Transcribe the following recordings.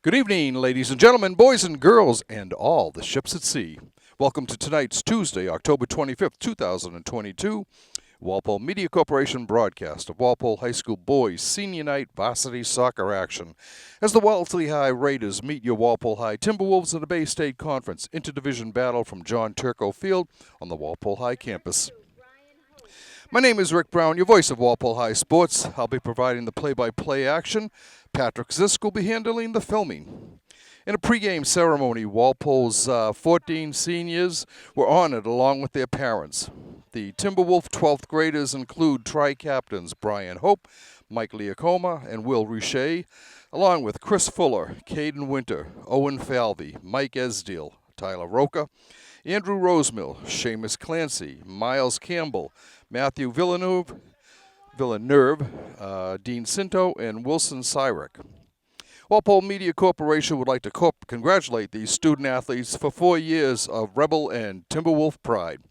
Good evening, ladies and gentlemen, boys and girls, and all the ships at sea. Welcome to tonight's Tuesday, October 25th, 2022, Walpole Media Corporation broadcast of Walpole High School Boys Senior Night Varsity Soccer action as the Wellesley High Raiders meet your Walpole High Timberwolves in the Bay State Conference Interdivision Battle from John Turco Field on the Walpole High campus. My name is Rick Brown, your voice of Walpole High Sports. I'll be providing the play-by-play action. Patrick Zisk will be handling the filming. In a pregame ceremony, Walpole's 14 seniors were honored along with their parents. The Timberwolf 12th graders include tri-captains Brian Hope, Mike Leacoma, and Will Richey, along with Chris Fuller, Caden Winter, Owen Falvey, Mike Esdale, Tyler Roca, Andrew Rosemill, Seamus Clancy, Miles Campbell, Matthew Villeneuve, Dean Cinto, and Wilson Cyrek. Walpole Media Corporation would like to congratulate these student athletes for 4 years of Rebel and Timberwolf pride.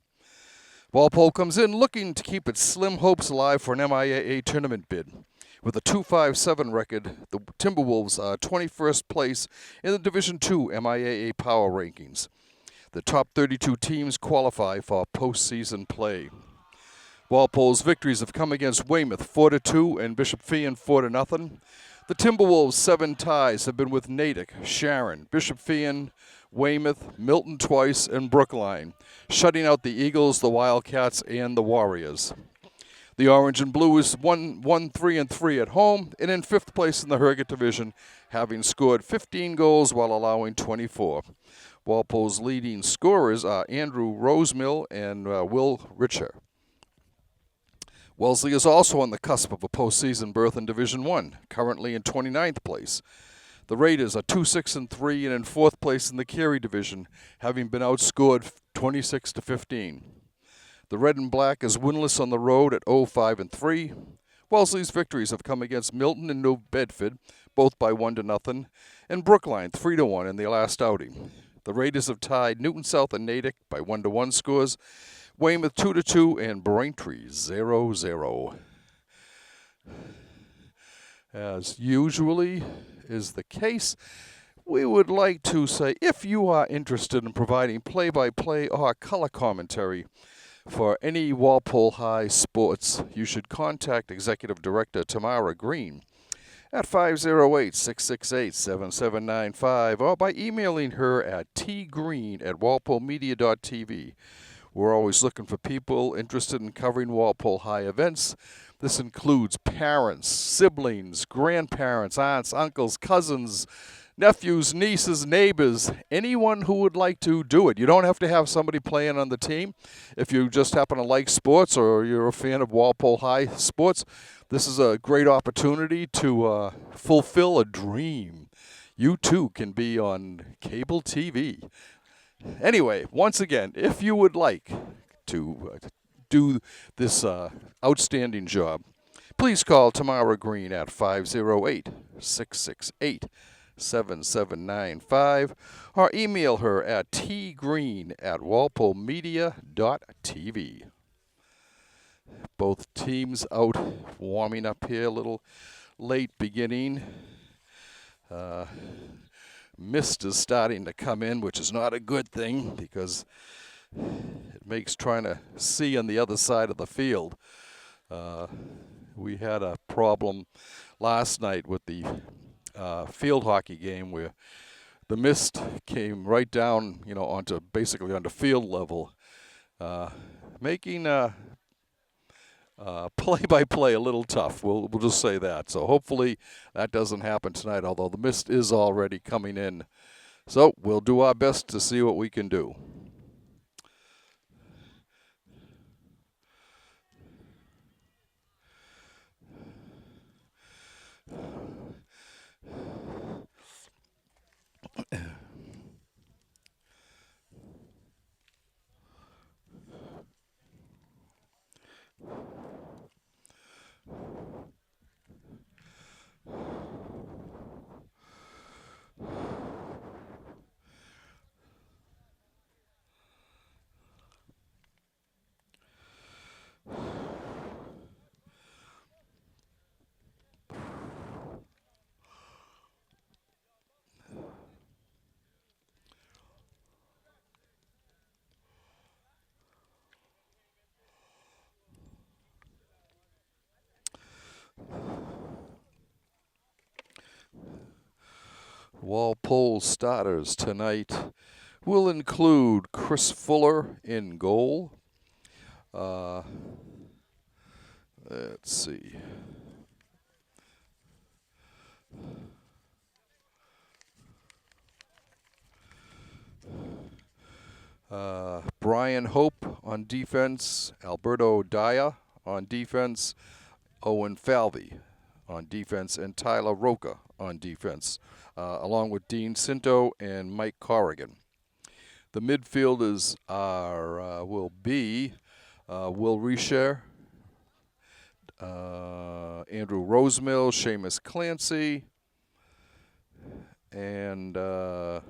Walpole comes in looking to keep its slim hopes alive for an MIAA tournament bid. With a 2-5-7 record, the Timberwolves are 21st place in the Division II MIAA Power Rankings. The top 32 teams qualify for postseason play. Walpole's victories have come against Weymouth 4-2 and Bishop Feion 4-0. The Timberwolves' 7 ties have been with Natick, Sharon, Bishop Feion, Weymouth, Milton twice, and Brookline, shutting out the Eagles, the Wildcats, and the Warriors. The Orange and Blue is 1-3-3 at home and in 5th place in the Herget Division, having scored 15 goals while allowing 24. Walpole's leading scorers are Andrew Rosemill and Will Richer. Wellesley is also on the cusp of a postseason berth in Division I, currently in 29th place. The Raiders are 2-6-3 and in 4th place in the Carey Division, having been outscored 26-15. The Red and Black is winless on the road at 0-5-3. Wellesley's victories have come against Milton and New Bedford, both by 1-0, and Brookline 3-1 in their last outing. The Raiders have tied Newton South and Natick by 1-1 scores, Weymouth 2-2, and Braintree 0-0. As usually is the case, we would like to say if you are interested in providing play-by-play or color commentary for any Walpole High sports, you should contact Executive Director Tamara Green at 508-668-7795 or by emailing her at tgreen@walpolemedia.tv. We're always looking for people interested in covering Walpole High events. This includes parents, siblings, grandparents, aunts, uncles, cousins, nephews, nieces, neighbors, anyone who would like to do it. You don't have to have somebody playing on the team. If you just happen to like sports or you're a fan of Walpole High sports, this is a great opportunity to fulfill a dream. You too can be on cable TV. Anyway, once again, if you would like to do this outstanding job, please call Tamara Green at 508-668-7795 or email her at tgreen@walpolemedia.tv. Both teams out warming up here, a little late beginning. Mist is starting to come in, which is not a good thing because it makes trying to see on the other side of the field. We had a problem last night with the field hockey game where the mist came right down, onto field level, making play-by-play a little tough. We'll just say that. So hopefully that doesn't happen tonight, although the mist is already coming in. So we'll do our best to see what we can do. Walpole starters tonight will include Chris Fuller in goal. Let's see. Brian Hope on defense, Alberto Dyer on defense, Owen Falvey on defense, and Tyler Roca on defense, along with Dean Cinto and Mike Corrigan. The midfielders will be Will Richer, Andrew Rosemill, Seamus Clancy, and I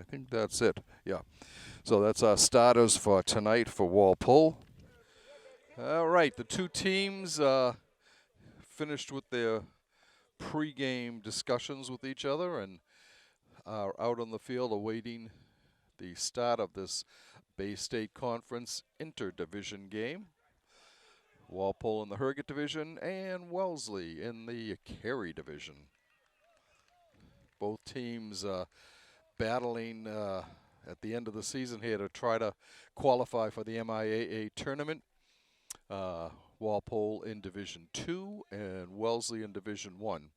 think that's it. Yeah. So that's our starters for tonight for Walpole. All right, the two teams finished with their pregame discussions with each other and are out on the field awaiting the start of this Bay State Conference interdivision game. Walpole in the Herget division and Wellesley in the Cary division. Both teams battling at the end of the season here to try to qualify for the MIAA tournament. Walpole in Division 2 and Wellesley in Division 1.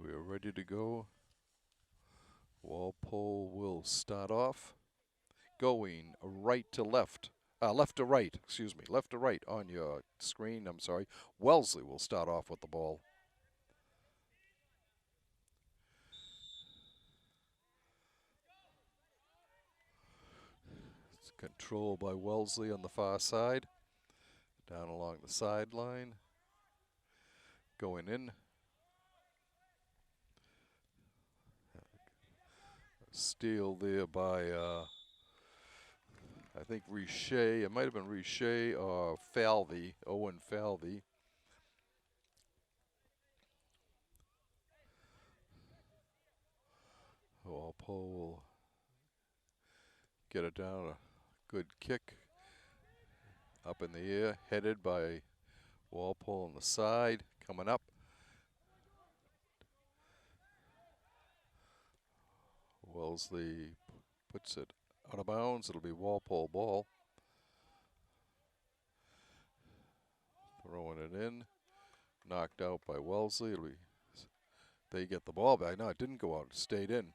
We are ready to go. Walpole will start off going right to left. Left to right, excuse me. Left to right on your screen, I'm sorry. Wellesley will start off with the ball. It's controlled by Wellesley on the far side. Down along the sideline. Going in. Steal there by, I think, Richer. It might have been Richer or Falvey, Owen Falvey. Walpole will get it down. A good kick up in the air, headed by Walpole on the side, coming up. Wellesley puts it out of bounds. It'll be Walpole ball. Throwing it in. Knocked out by Wellesley. They get the ball back. No, it didn't go out. It stayed in.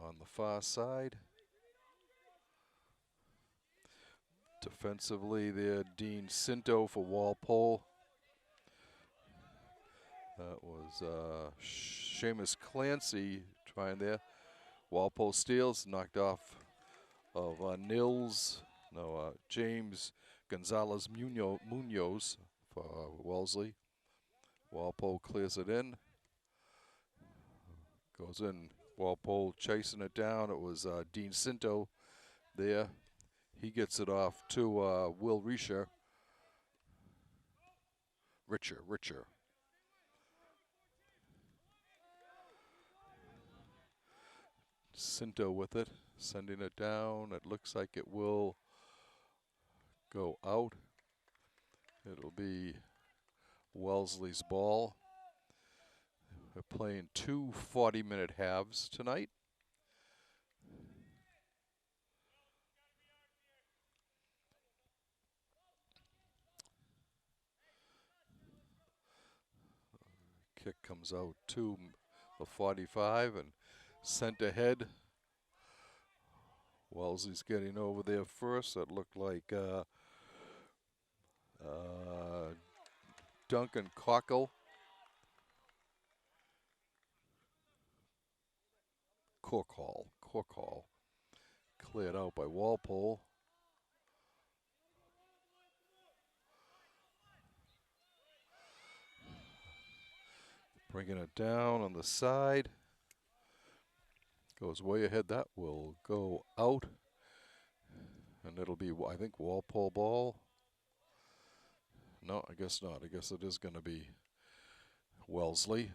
On the far side. Defensively there, Dean Cinto for Walpole. That was Seamus Clancy trying there. Walpole steals, knocked off of James Gonzalez Munoz for Wellesley. Walpole clears it in. Goes in. Walpole chasing it down. It was Dean Cinto there. He gets it off to Will Richer. Richer. Cinto with it, sending it down. It looks like it will go out. It'll be Wellesley's ball. We're playing two 40-minute halves tonight. Kick comes out to the 45 and sent ahead. Wellesley's getting over there first. That looked like Duncan Cockle. Corkhall. Cleared out by Walpole. Bringing it down on the side. Goes way ahead. That will go out. And it'll be, I think, Walpole ball. No, I guess not. I guess it is going to be Wellesley.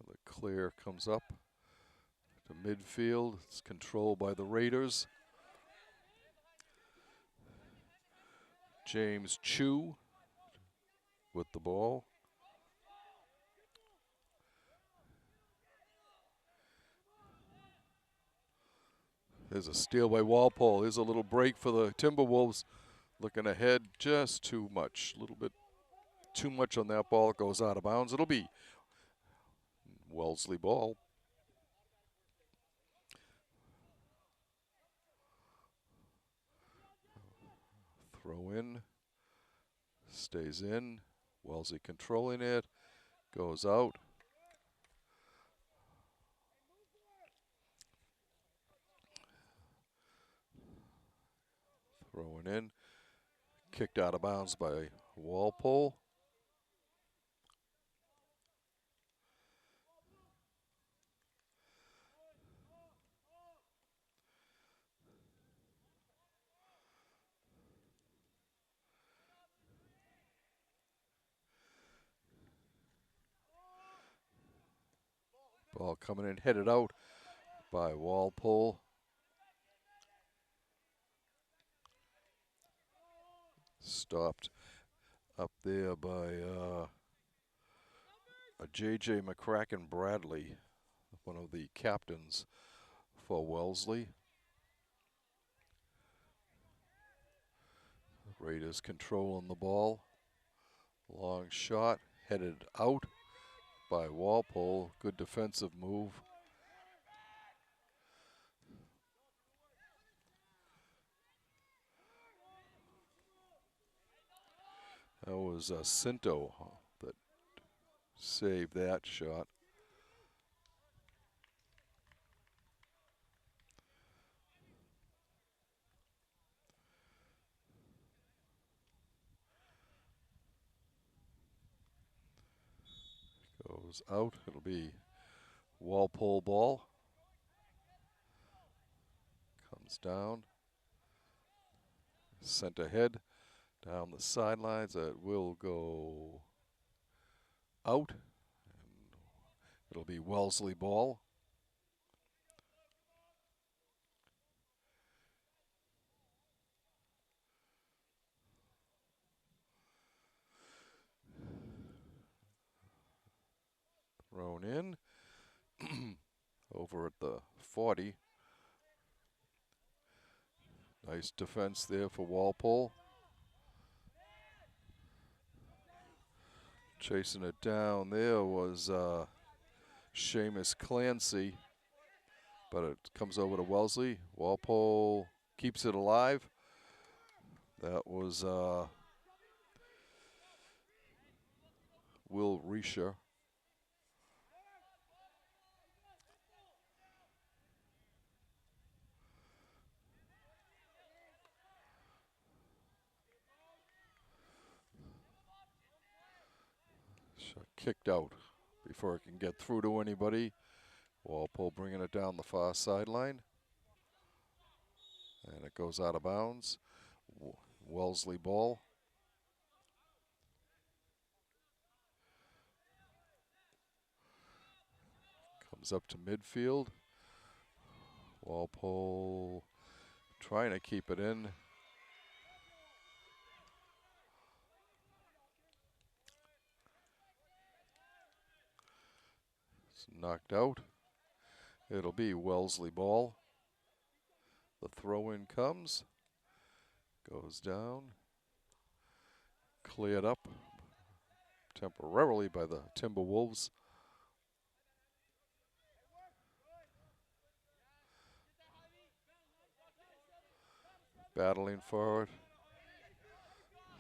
The clear comes up to midfield. It's controlled by the Raiders. James Chu with the ball. There's a steal by Walpole. There's a little break for the Timberwolves. Looking ahead, just too much. A little bit too much on that ball. It goes out of bounds. It'll be Wellesley ball. Throw in. Stays in. Wellesley controlling it. Goes out. Throwing in. Kicked out of bounds by Walpole. Ball coming in, headed out by Walpole. Stopped up there by a J.J. McCracken Bradley, one of the captains for Wellesley. Raiders controlling the ball. Long shot, headed out by Walpole. Good defensive move. That was Cinto that saved that shot. Goes out. It'll be Walpole ball. Comes down. Sent ahead. Down the sidelines. It will go out. And it'll be Wellesley ball. Thrown in. Over at the 40. Nice defense there for Walpole. Chasing it down there was Seamus Clancy, but it comes over to Wellesley. Walpole keeps it alive. That was Will Reisha. Shot kicked out before it can get through to anybody. Walpole bringing it down the far sideline. And it goes out of bounds. Wellesley ball. Comes up to midfield. Walpole trying to keep it in. It's knocked out. It'll be Wellesley ball. The throw-in comes. Goes down. Cleared up temporarily by the Timberwolves. Battling for it.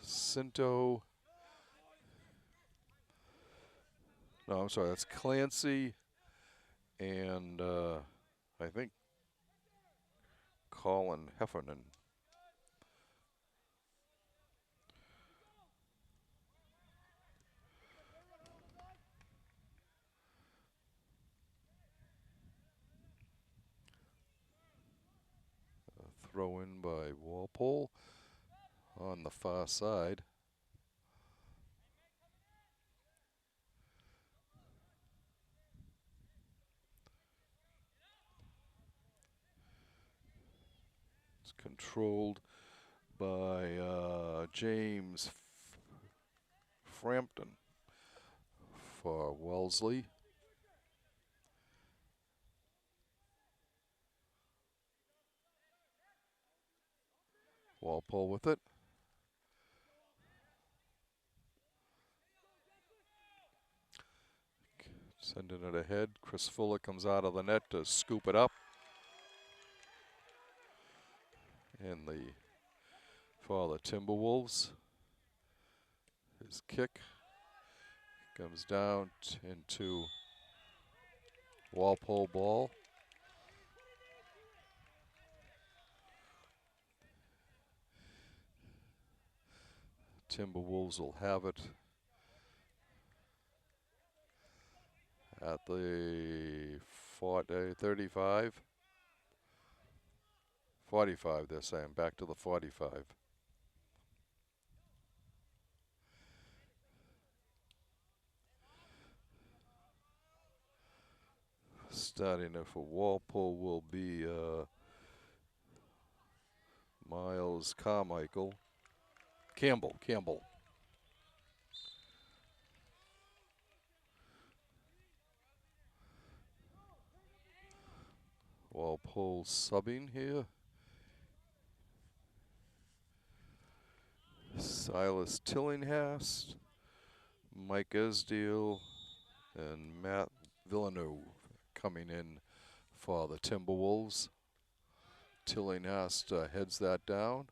Cinto No, I'm sorry, that's Clancy and I think Colin Heffernan. Throw in by Walpole on the far side. It's controlled by James Frampton for Wellesley. Walpole with it. Sending it ahead. Chris Fuller comes out of the net to scoop it up. And for the Timberwolves, his kick comes down into Walpole ball. Timberwolves will have it at the 35. 45, they're saying. Back to the 45. Starting for Walpole will be Miles Carmichael. Campbell. Walpole subbing here. Silas Tillinghast, Mike Esdale, and Matt Villeneuve coming in for the Timberwolves. Tillinghast heads that down.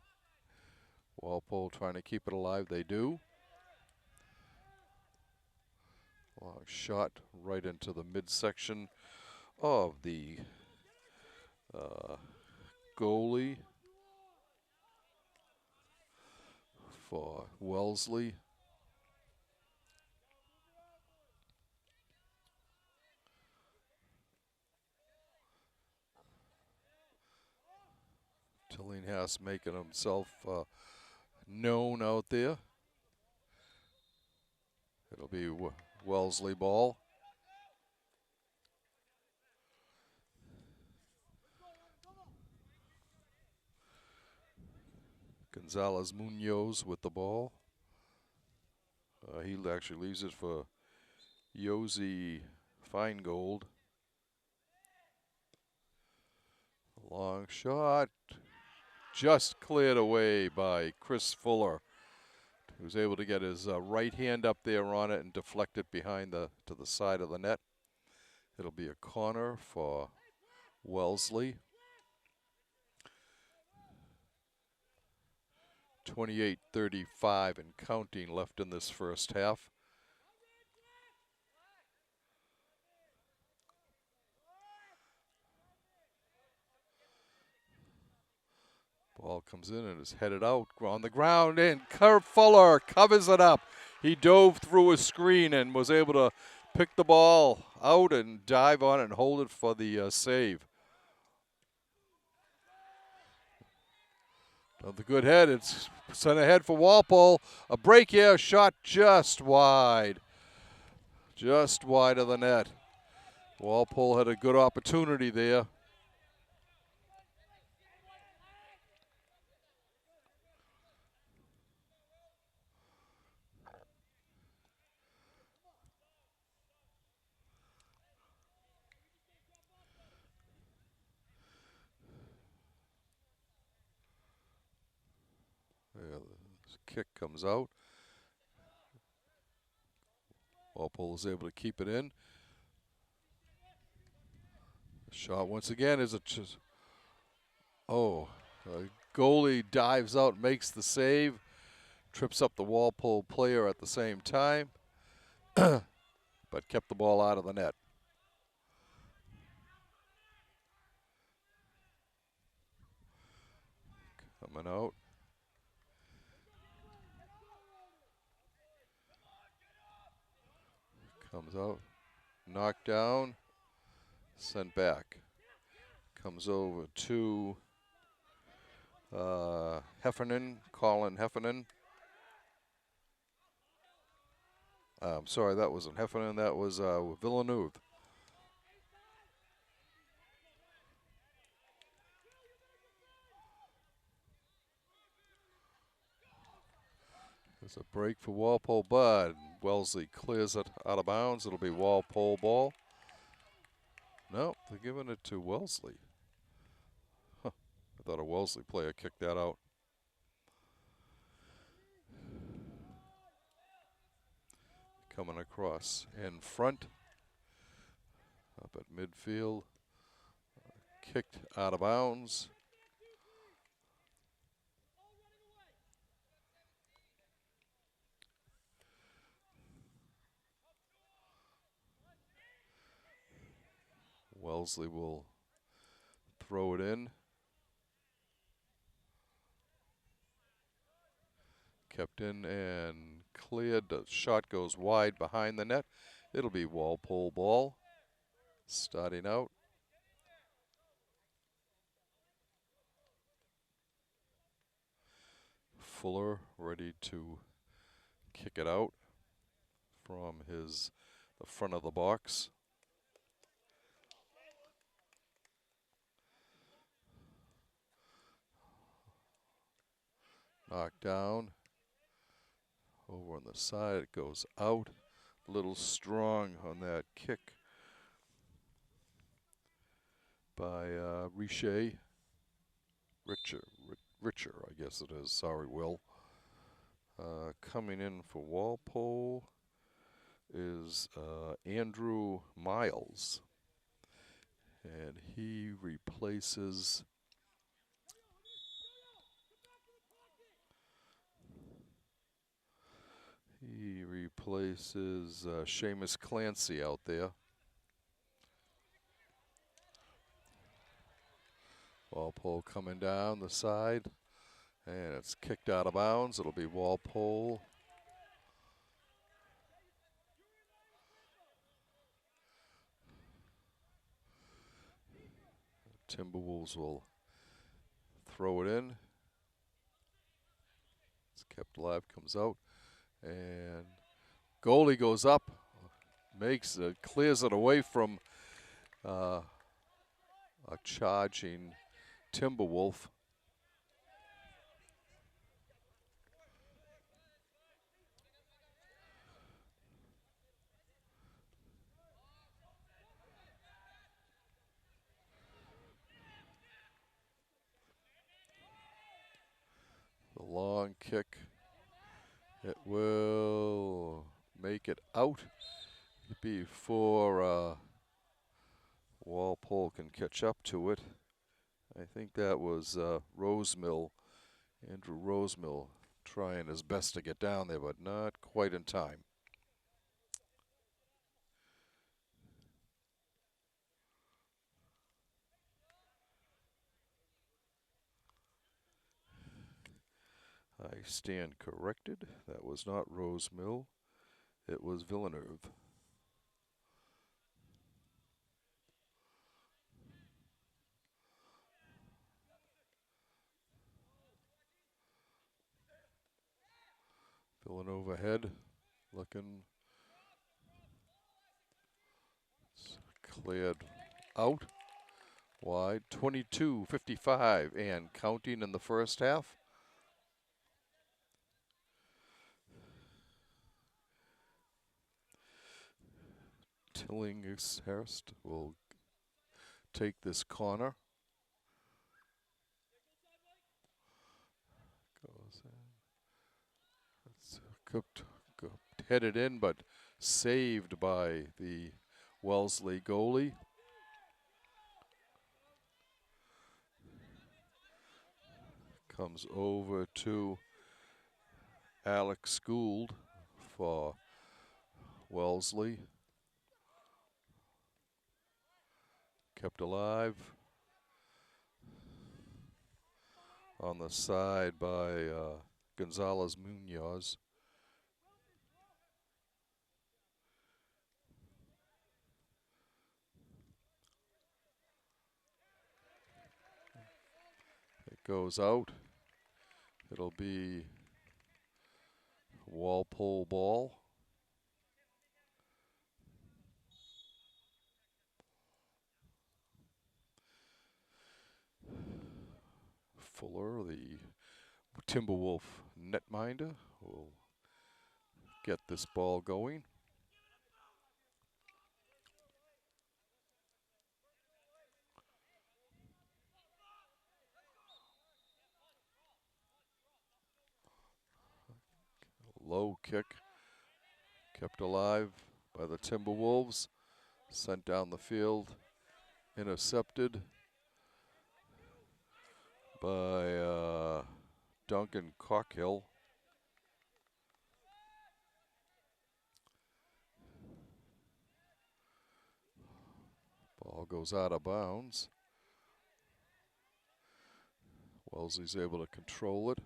Walpole trying to keep it alive. They do. Long shot right into the midsection of the goalie for Wellesley. Tillinghast making himself known out there. It'll be Wellesley ball. Gonzalez Munoz with the ball. He actually leaves it for Yossi Feingold. Long shot. Just cleared away by Chris Fuller, who was able to get his right hand up there on it and deflect it behind to the side of the net. It'll be a corner for Wellesley. 28-35 and counting left in this first half. Ball comes in and is headed out on the ground, and Kurt Fuller covers it up. He dove through a screen and was able to pick the ball out and dive on it and hold it for the save. The good head, it's sent ahead for Walpole. A break here, shot just wide. Just wide of the net. Walpole had a good opportunity there. Kick comes out. Walpole is able to keep it in. The shot once again is goalie dives out, makes the save, trips up the Walpole player at the same time. but kept the ball out of the net. Coming out. Comes out. Knocked down. Sent back. Comes over to Heffernan, Colin Heffernan. I'm sorry, that wasn't Heffernan. That was Villeneuve. There's a break for Walpole, but Wellesley clears it out of bounds. It'll be Walpole ball. No, they're giving it to Wellesley. Huh. I thought a Wellesley player kicked that out. Coming across in front. Up at midfield. Kicked out of bounds. Wellesley will throw it in. Kept in and cleared. The shot goes wide behind the net. It'll be Walpole ball. Starting out. Fuller ready to kick it out from the front of the box. Knocked down. Over on the side, it goes out. A little strong on that kick by Richer. Richer, I guess it is. Sorry, Will. Coming in for Walpole is Andrew Miles. And he replaces Seamus Clancy out there. Walpole coming down the side, and it's kicked out of bounds. It'll be Walpole. Timberwolves will throw it in. It's kept alive, comes out, and goalie goes up, clears it away from a charging Timberwolf. The long kick. It will make it out before Walpole can catch up to it. I think that was Rosemill, Andrew Rosemill, trying his best to get down there, but not quite in time. I stand corrected. That was not Rosemill. It was Villeneuve. Villeneuve ahead, looking. It's cleared out wide. 22:55 and counting in the first half. Tillinghurst will take this corner. Goes in. It's headed in, but saved by the Wellesley goalie. Comes over to Alex Gould for Wellesley. Kept alive. On the side by Gonzalez Munoz. It goes out. It'll be Walpole ball. Fuller, the Timberwolf netminder, will get this ball going. Low kick, kept alive by the Timberwolves, sent down the field, intercepted by Duncan Cockhill. Ball goes out of bounds. Wellesley's able to control it.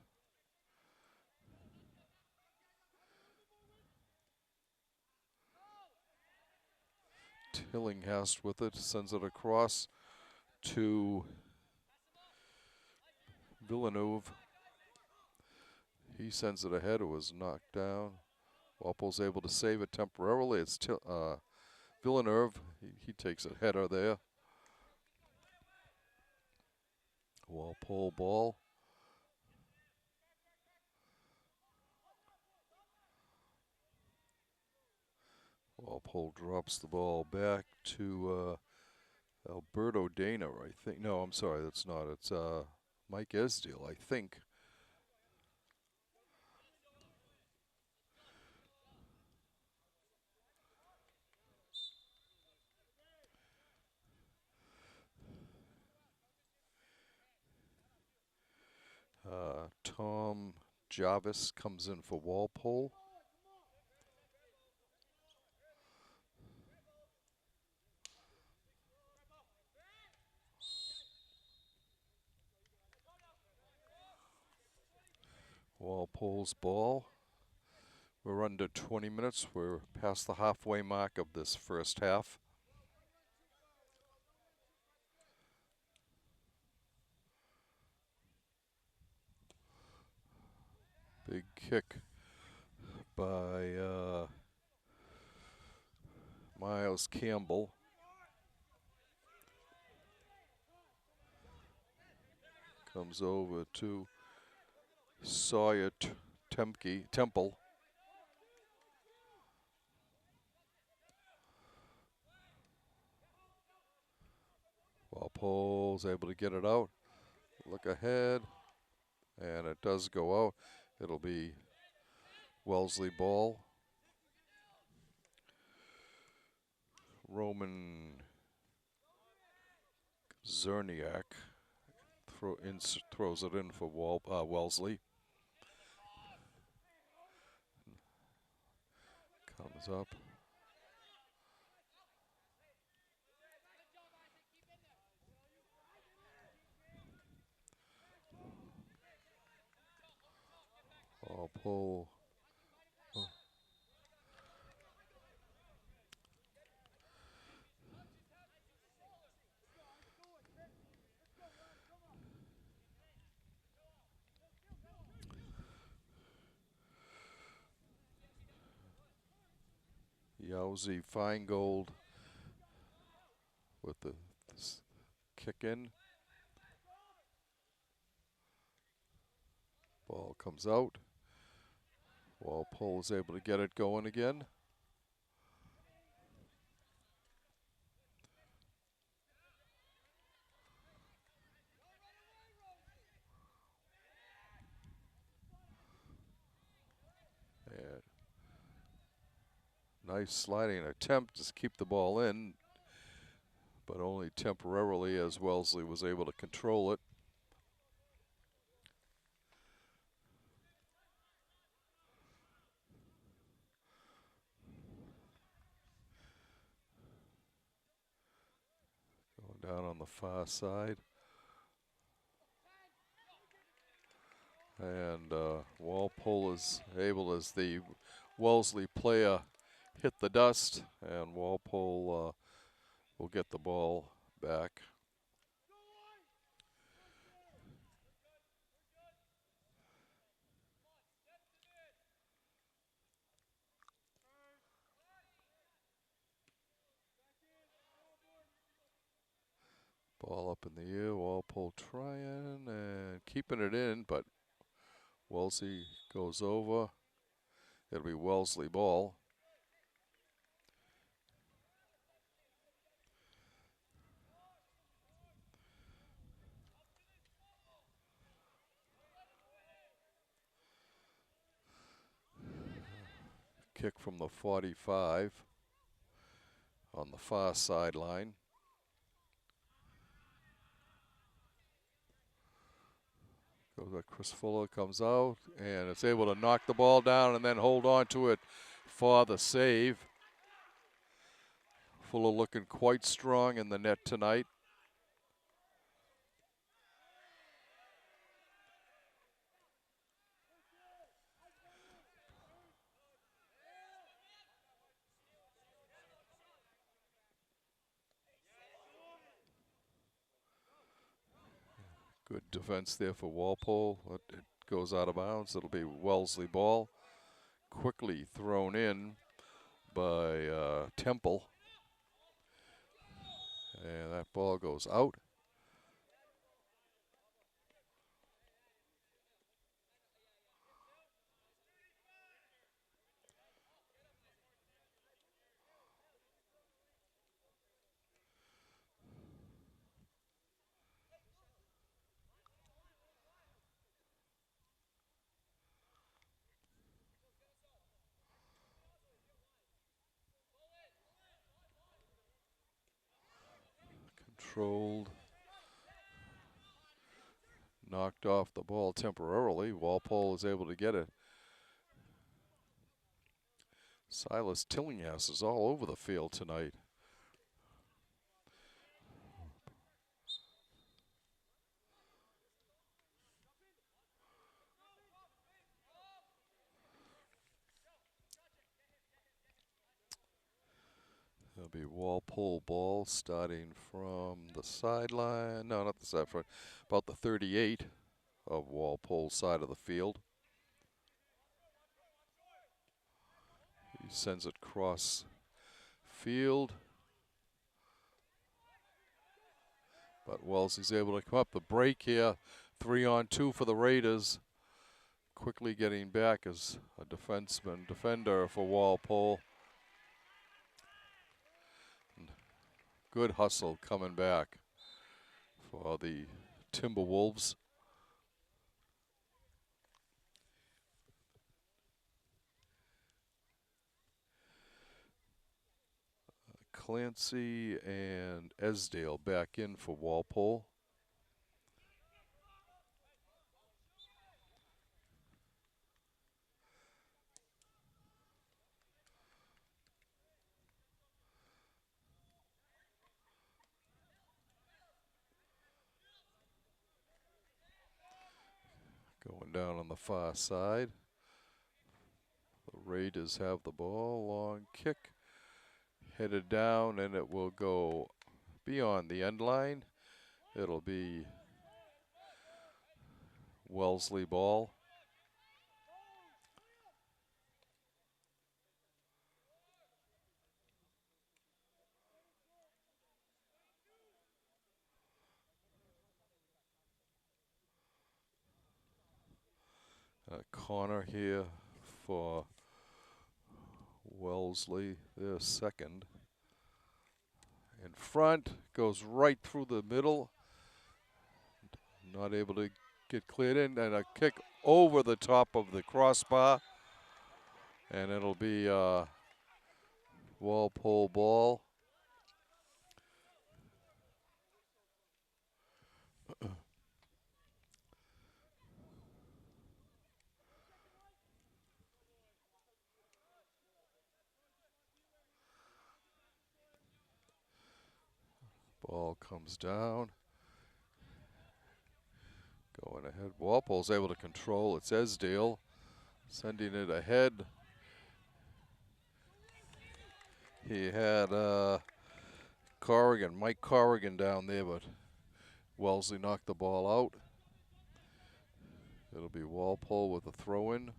Tillinghast with it, sends it across to Villeneuve. He sends it ahead. It was knocked down. Walpole's able to save it temporarily. It's Villeneuve. He takes a header there. Walpole ball. Walpole drops the ball back to Alberto Dana, I think. No, I'm sorry, that's not. It's Mike Esdale, I think. Tom Jarvis comes in for Walpole. Walpole's ball. We're under 20 minutes. We're past the halfway mark of this first half. Big kick by Miles Campbell. Comes over to Sawyer Temple. Walpole's able to get it out. Look ahead. And it does go out. It'll be Wellesley ball. Roman Zerniak throws it in for Wellesley. Comes up. Walpole. Oh. Yowzy Feingold with the kick in. Ball comes out. Walpole is able to get it going again. And nice sliding attempt to keep the ball in, but only temporarily as Wellesley was able to control it. Going down on the far side. And Walpole is able, as the Wellesley player hit the dust, and Walpole will get the ball back. Ball up in the air, Walpole trying and keeping it in, but Wellesley goes over. It'll be Wellesley ball. Kick from the 45 on the far sideline. Chris Fuller comes out and it's able to knock the ball down and then hold on to it for the save. Fuller looking quite strong in the net tonight. Good defense there for Walpole. It goes out of bounds. It'll be Wellesley ball. Quickly thrown in by Temple. And that ball goes out. Controlled. Knocked off the ball temporarily. Walpole is able to get it. Silas Tillinghast is all over the field tonight. It'll be Walpole ball starting from the sideline. No, not the side front. About the 38 of Walpole's side of the field. He sends it cross field. But Wellesley's able to come up. The break here, 3-on-2 for the Raiders. Quickly getting back as a defender for Walpole. Good hustle coming back for the Timberwolves. Clancy and Esdale back in for Walpole. Going down on the far side. The Raiders have the ball. Long kick. Headed down, and it will go beyond the end line. It'll be Wellesley ball. Corner here for Wellesley, their second. In front, goes right through the middle. Not able to get cleared in, and a kick over the top of the crossbar. And it'll be Walpole ball. Ball comes down. Going ahead. Walpole's able to control. It's Esdale sending it ahead. He had Mike Corrigan down there, but Wellesley knocked the ball out. It'll be Walpole with a throw-in.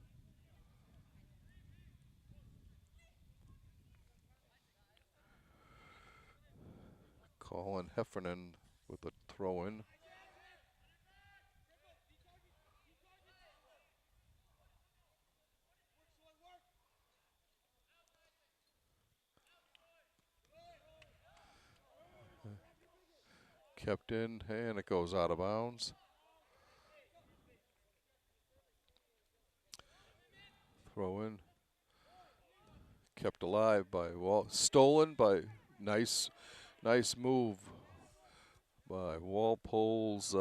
Colin Heffernan with a throw-in. Kept in, and it goes out of bounds. Throw in. Kept alive by stolen by nice move by Walpole's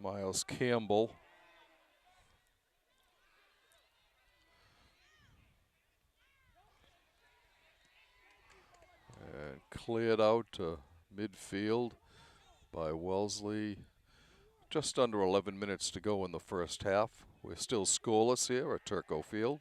Miles Campbell. And cleared out to midfield by Wellesley. Just under 11 minutes to go in the first half. We're still scoreless here at Turco Field.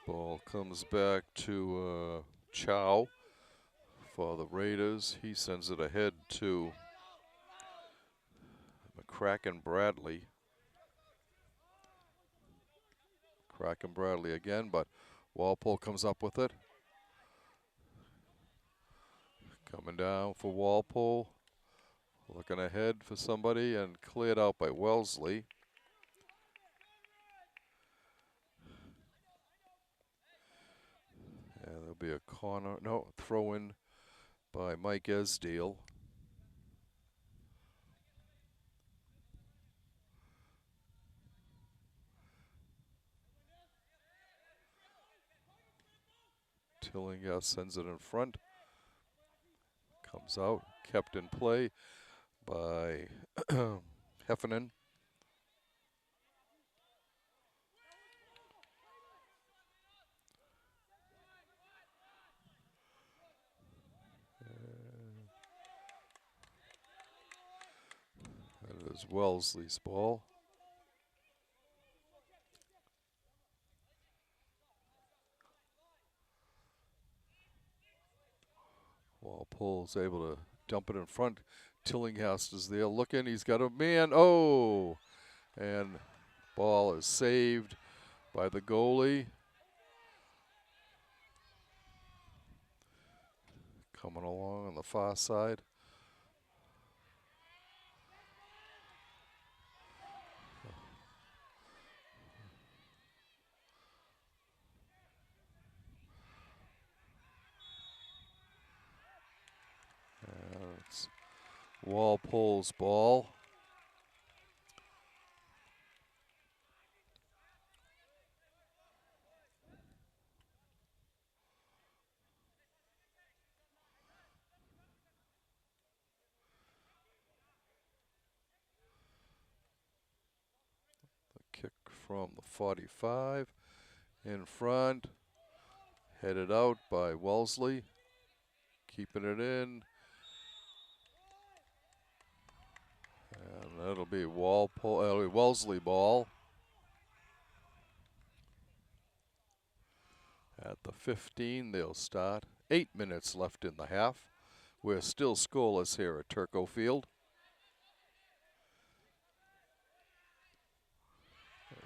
Ball comes back to Chow for the Raiders. He sends it ahead to McCracken Bradley. Kraken Bradley again, but Walpole comes up with it. Coming down for Walpole. Looking ahead for somebody and cleared out by Wellesley. And there'll be a corner, no, throw in by Mike Esdale. Tillinghast sends it in front. Comes out, kept in play by Heffernan. That is Wellesley's ball. Walpole's able to dump it in front. Tillinghast is there looking. He's got a man. Oh! And ball is saved by the goalie. Coming along on the far side. And it's Walpole's ball. Kick from the 45 in front, headed out by Wellesley, keeping it in, and that'll be Wellesley ball. At the 15 they'll start. 8 minutes left in the half. We're still scoreless here at Turco Field.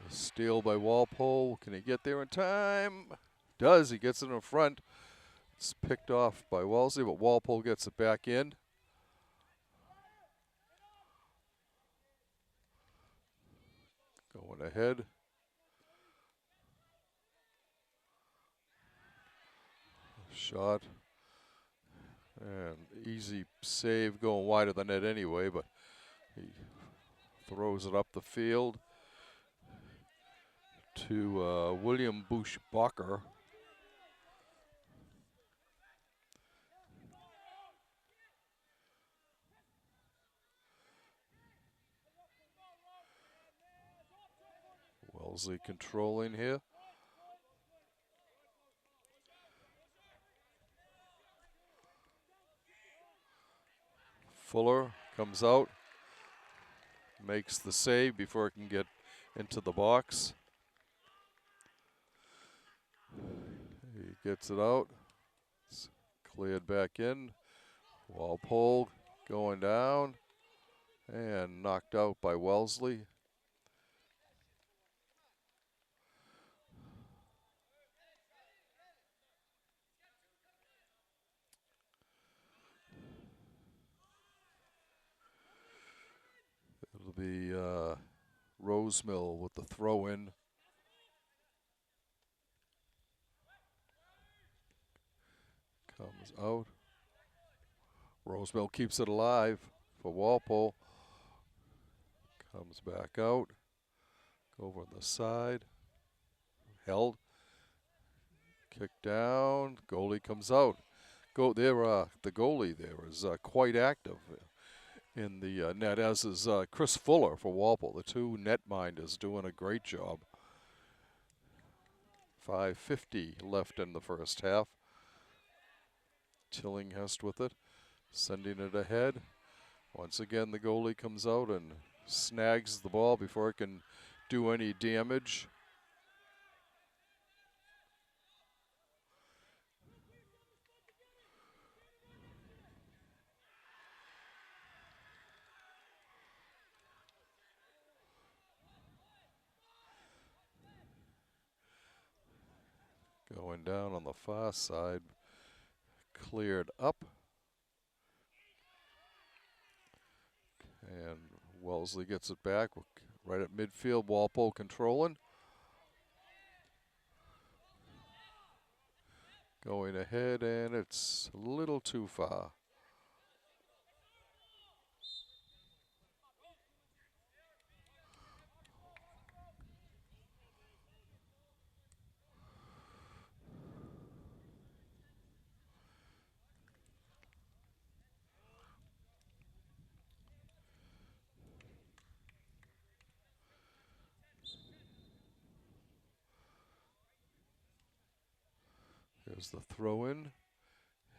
Steal by Walpole. Can he get there in time? Does. He gets it in front. It's picked off by Wellesley, but Walpole gets it back in. Going ahead. Shot. And easy save going wide of the net anyway, but he throws it up the field to William Bushbacher. Wellesley controlling here. Fuller comes out, makes the save before it can get into the box. He gets it out. It's cleared back in. Walpole going down and knocked out by Wellesley. It'll be Rosemill with the throw in. Comes out. Rosemill keeps it alive for Walpole. Comes back out. Over on the side. Held. Kicked down. Goalie comes out. The goalie there is quite active in the net, as is Chris Fuller for Walpole. The two netminders doing a great job. 5:50 left in the first half. Tillinghast with it, sending it ahead. Once again, the goalie comes out and snags the ball before it can do any damage. Going down on the far side, cleared up. And Wellesley gets it back right at midfield. Walpole controlling. Going ahead, and it's a little too far. There's the throw in.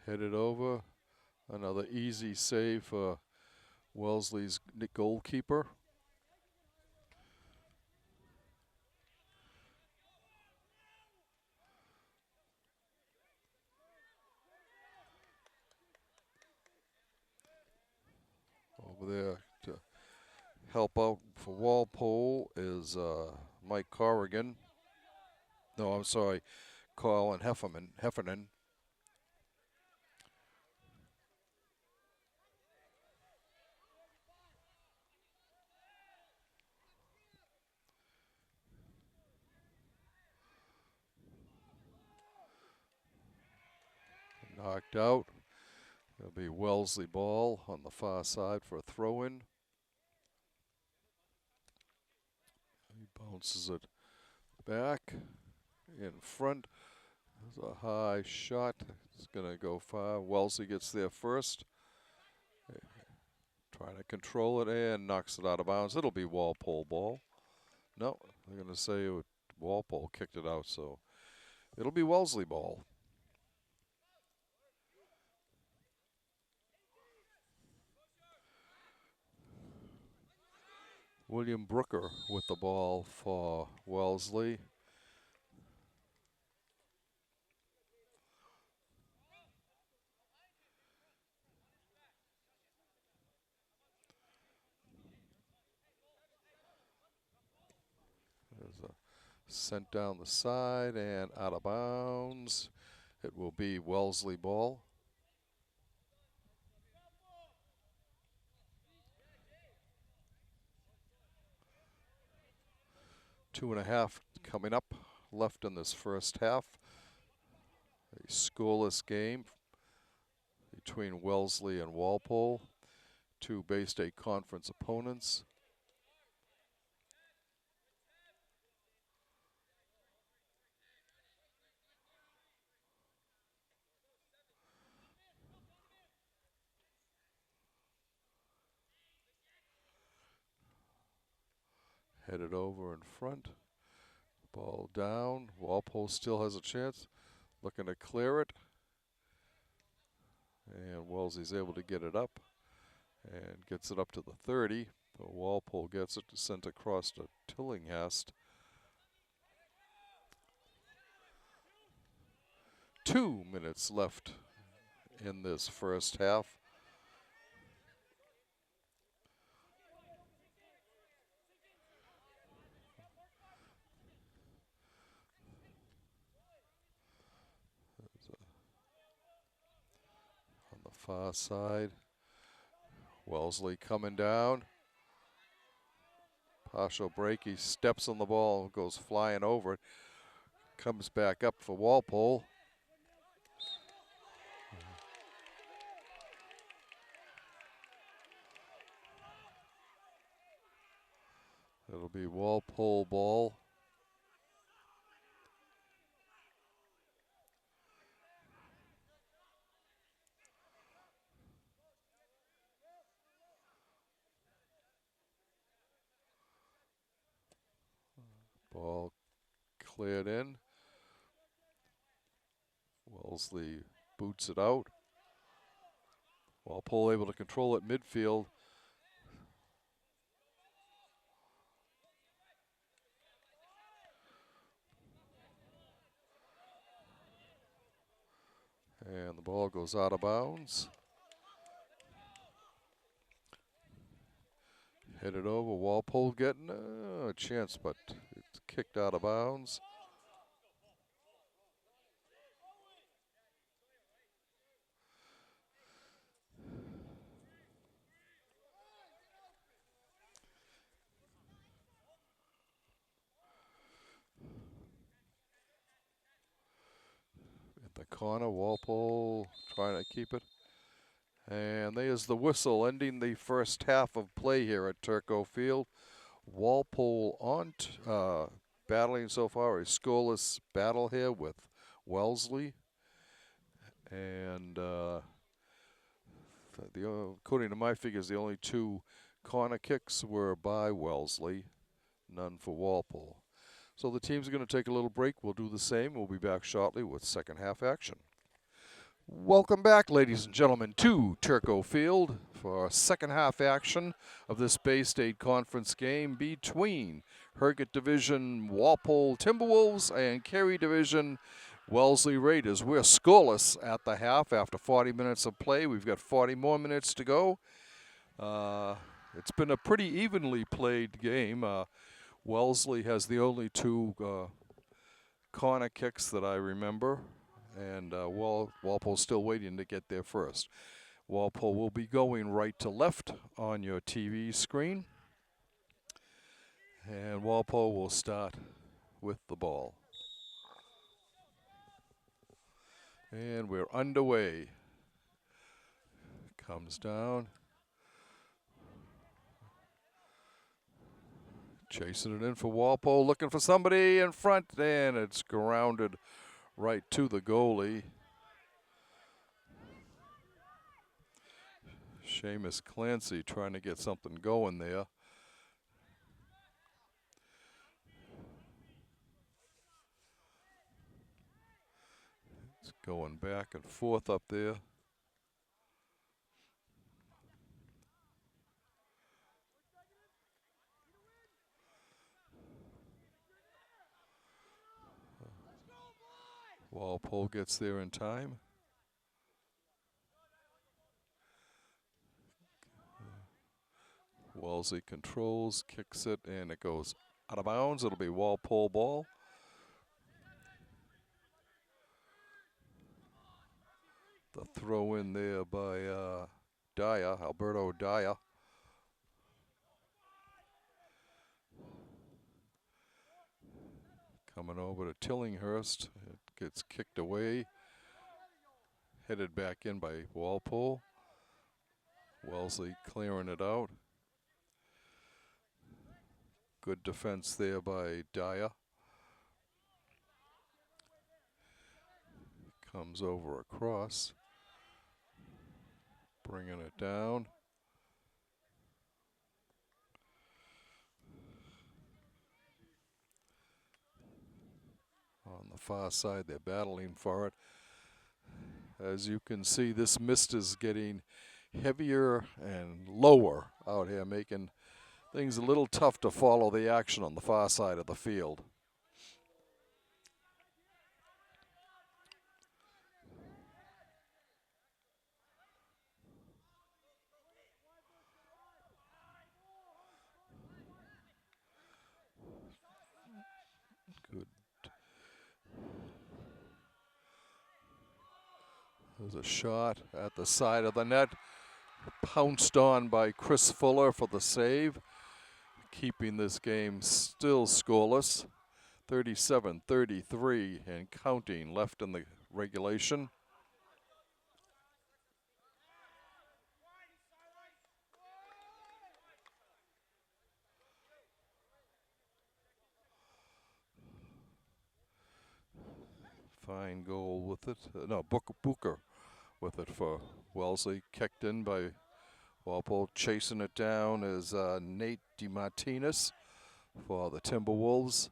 Headed over. Another easy save for Wellesley's goalkeeper. Over there to help out for Walpole is Mike Corrigan. No, I'm sorry, Colin Heffernan. Knocked out. There'll be Wellesley ball on the far side for a throw-in. He bounces it back in front. There's a high shot. It's going to go far. Wellesley gets there first. Trying to control it and knocks it out of bounds. It'll be Walpole ball. No, they're going to say Walpole kicked it out, so it'll be Wellesley ball. William Brooker with the ball for Wellesley. There's a sent down the side and out of bounds. It will be Wellesley ball. Two and a half coming up left in this first half. A scoreless game between Wellesley and Walpole, two Bay State Conference opponents. Headed over in front. Ball down. Walpole still has a chance. Looking to clear it. And Wellesley's able to get it up and gets it up to the 30. But Walpole gets it sent across to Tillinghast. 2 minutes left in this first half. On the far side, Wellesley coming down. Partial break, he steps on the ball, goes flying over it. Comes back up for Walpole. It'll be Walpole ball. Ball cleared in. Wellesley boots it out. Walpole able to control it midfield. And the ball goes out of bounds. Headed over. Walpole getting a chance, but it's kicked out of bounds. At the corner, Walpole trying to keep it. And there's the whistle ending the first half of play here at Turco Field. Walpole on battling so far a scoreless battle here with Wellesley. And according to my figures, the only 2 corner kicks were by Wellesley, none for Walpole. So the teams are going to take a little break. We'll do the same. We'll be back shortly with second half action. Welcome back, ladies and gentlemen, to Turco Field for our second half action of this Bay State Conference game between Herget Division Walpole Timberwolves and Cary Division Wellesley Raiders. We're scoreless at the half after 40 minutes of play. We've got 40 more minutes to go. It's been a pretty evenly played game. Wellesley has the only 2 corner kicks that I remember. And Walpole's still waiting to get there first. Walpole will be going right to left on your TV screen. And Walpole will start with the ball. And we're underway. Comes down. Chasing it in for Walpole, looking for somebody in front, and it's grounded right to the goalie. Seamus Clancy trying to get something going there. It's going back and forth up there. Walpole gets there in time. Wellesley controls, kicks it, and it goes out of bounds. It'll be Walpole ball. The throw in there by Dyer, Alberto Dyer. Coming over to Tillinghast. It gets kicked away. Headed back in by Walpole. Wellesley clearing it out. Good defense there by Dyer. Comes over across. Bringing it down. the far side. They're battling for it. As you can see, this mist is getting heavier and lower out here, making things a little tough to follow the action on the far side of the field. Good. There's a shot at the side of the net, pounced on by Chris Fuller for the save, keeping this game still scoreless. 37-33 and counting left in the regulation. Fine goal with it. No, Booker with it for Wellesley. Kicked in by Walpole. Chasing it down is Nate DeMartinez for the Timberwolves.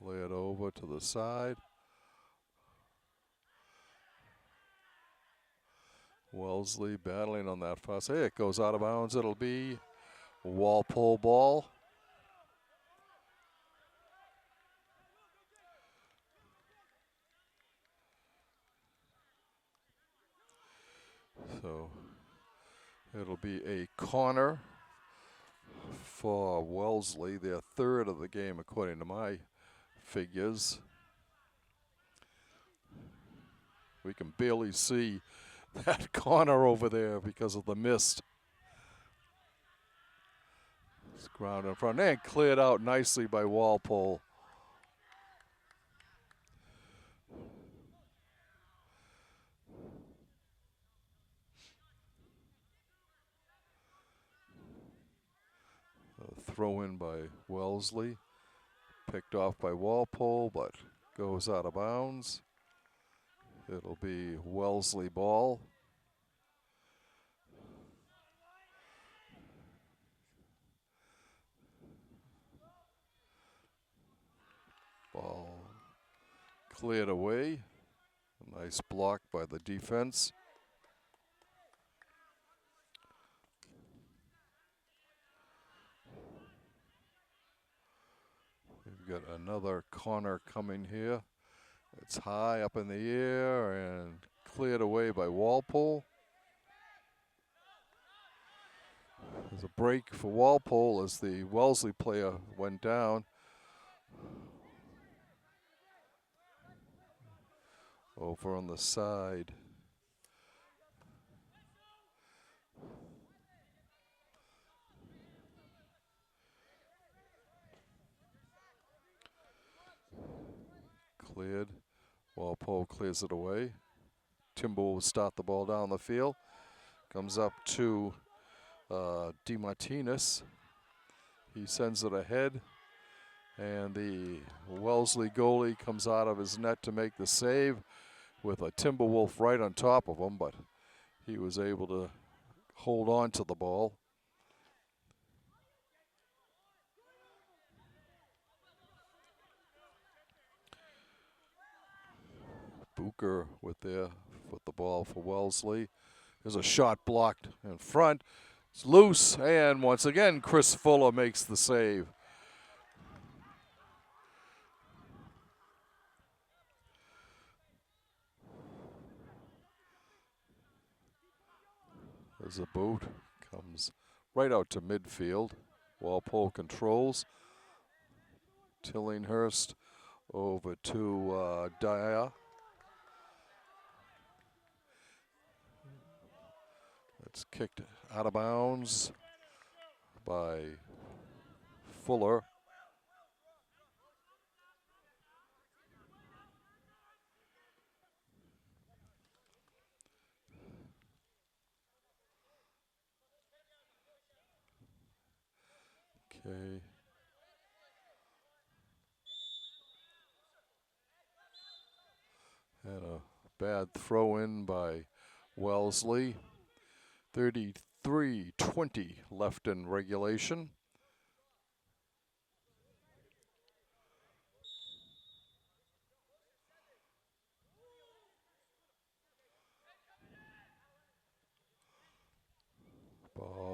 Cleared over to the side. Wellesley battling on that fast. Hey, it goes out of bounds. It'll be Walpole ball. So it'll be a corner for Wellesley, their third of the game according to my figures. We can barely see that corner over there because of the mist. It's ground in front and cleared out nicely by Walpole. Throw in by Wellesley. Picked off by Walpole, but goes out of bounds. It'll be Wellesley ball. Ball cleared away. A nice block by the defense. We've got another corner coming here. It's high up in the air and cleared away by Walpole. There's a break for Walpole as the Wellesley player went down. Over on the side. Cleared. Walpole clears it away. Timbo will start the ball down the field. Comes up to DeMartinez. He sends it ahead. And the Wellesley goalie comes out of his net to make the save with a Timberwolf right on top of him, but he was able to hold on to the ball. Booker with the ball for Wellesley. There's a shot blocked in front. It's loose, and once again, Chris Fuller makes the save. There's a boot, comes right out to midfield. Walpole controls. Tillinghurst over to Dyer. It's kicked out of bounds by Fuller. Okay. And a bad throw in by Wellesley. 33-20 left in regulation.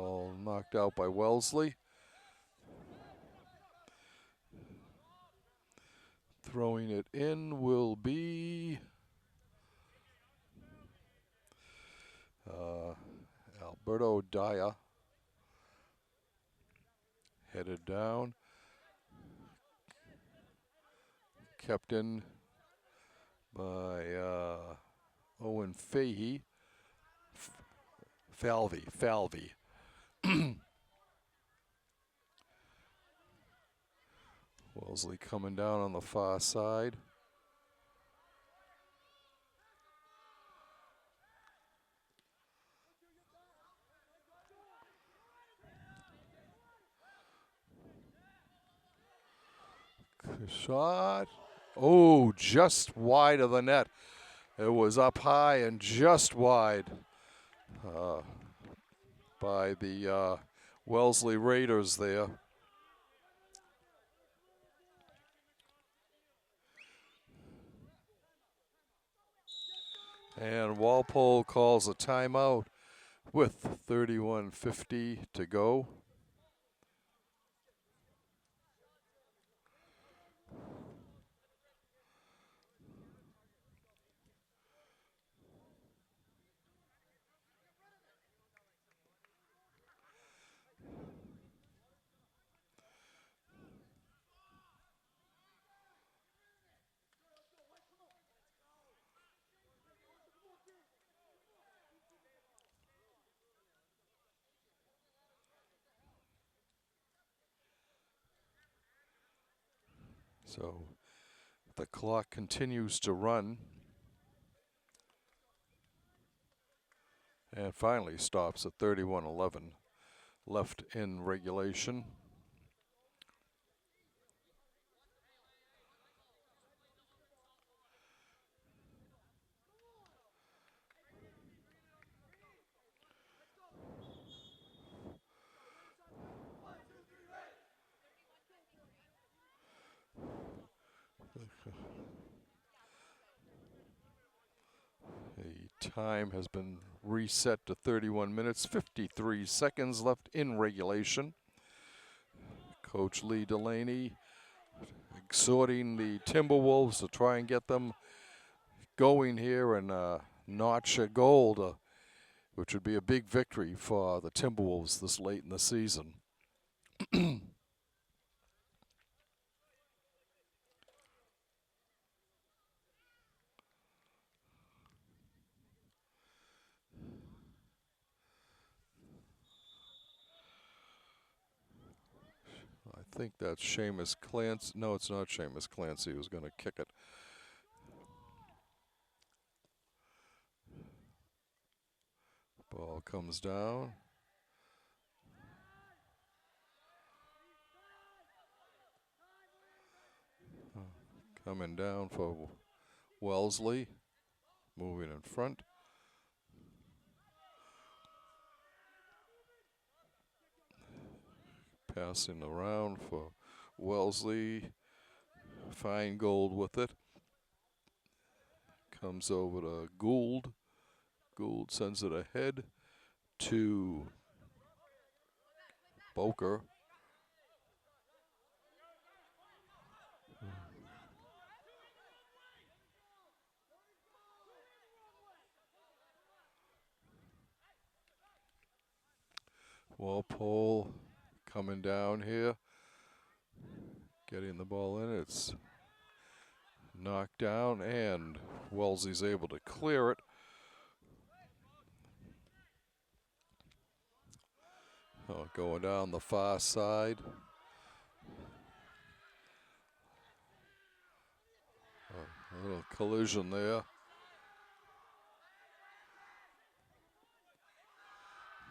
Ball knocked out by Wellesley. Throwing it in will be Alberto Dyer. Headed down. Kept in by Owen Fahey. Falvey. Wellesley coming down on the far side. Shot. Oh, just wide of the net. It was up high and just wide by the Wellesley Raiders there. And Walpole calls a timeout with 31:50 to go. So the clock continues to run and finally stops at 31:11 left in regulation. The time has been reset to 31 minutes, 53 seconds left in regulation. Coach Lee Delaney exhorting the Timberwolves to try and get them going here and notch a goal, which would be a big victory for the Timberwolves this late in the season. I think that's Seamus Clancy. No, it's not Seamus Clancy who's going to kick it. Ball comes down. Coming down for Wellesley. Moving in front. Passing around for Wellesley. Feingold with it. Comes over to Gould. Gould sends it ahead to Boker. Walpole coming down here. Getting the ball in. It's knocked down and Wellesley's able to clear it. Going down the far side. A little collision there.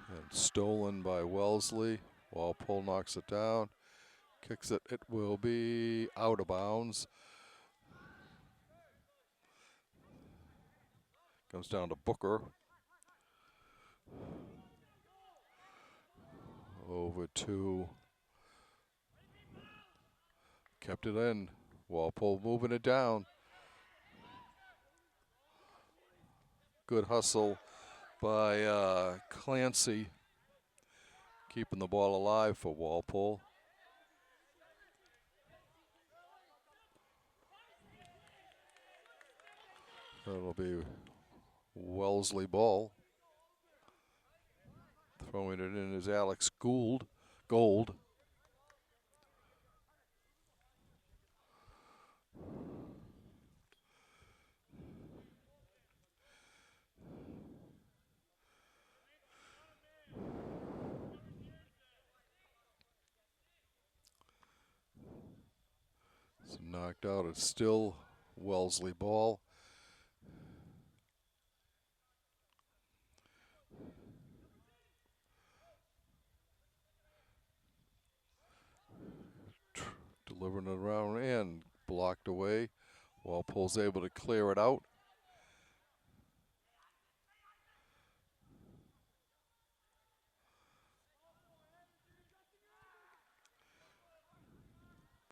And stolen by Wellesley. Walpole knocks it down. Kicks it. It will be out of bounds. Comes down to Booker. Over to. Kept it in. Walpole moving it down. Good hustle by Clancy. keeping the ball alive for Walpole. That'll be Wellesley ball. Throwing it in is Alex Gold. It's knocked out. It's still Wellesley ball. Delivering it around and blocked away. Walpole's able to clear it out.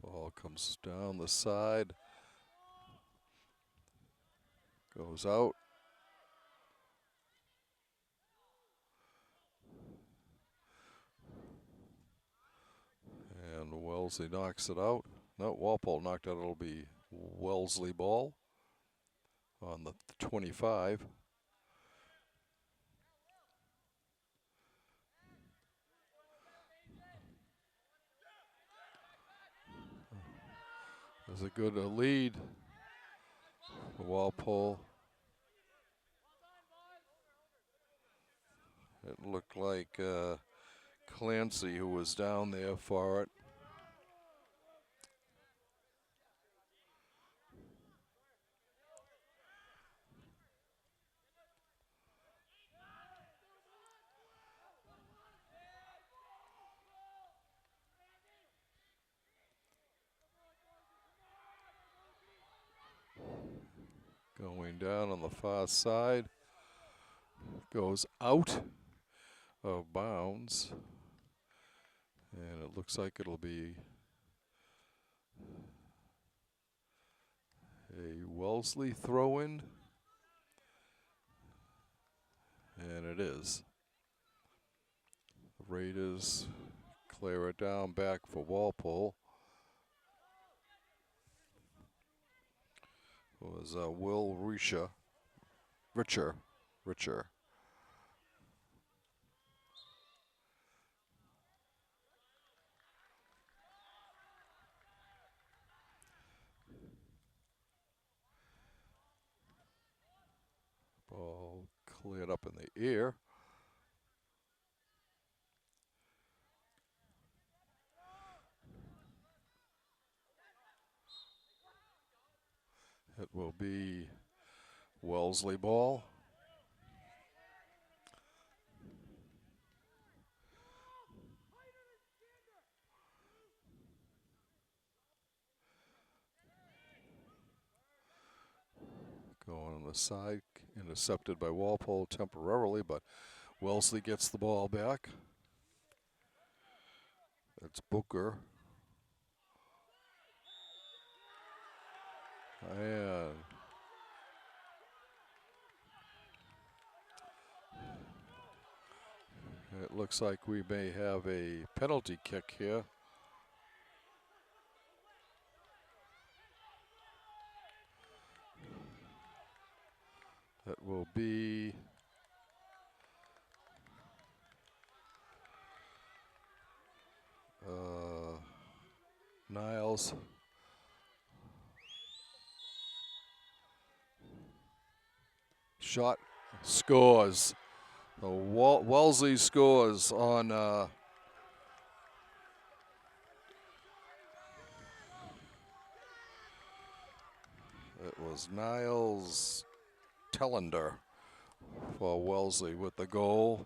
Ball comes down the side. Goes out. And Wellesley knocks it out. No, Walpole knocked out. It'll be Wellesley ball on the 25. There's a good lead for Walpole. It looked like Clancy who was down there for it. Going down on the far side. Goes out of bounds. And it looks like it'll be a Wellesley throw-in. And it is. The Raiders clear it down back for Walpole. It was Will Richer. Ball cleared up in the air. It will be Wellesley ball. Going on the side, intercepted by Walpole temporarily, but Wellesley gets the ball back. That's Booker. And it looks like we may have a penalty kick here. That will be Niles. Shot, scores. Wellesley scores on it was Niles Tellender for Wellesley with the goal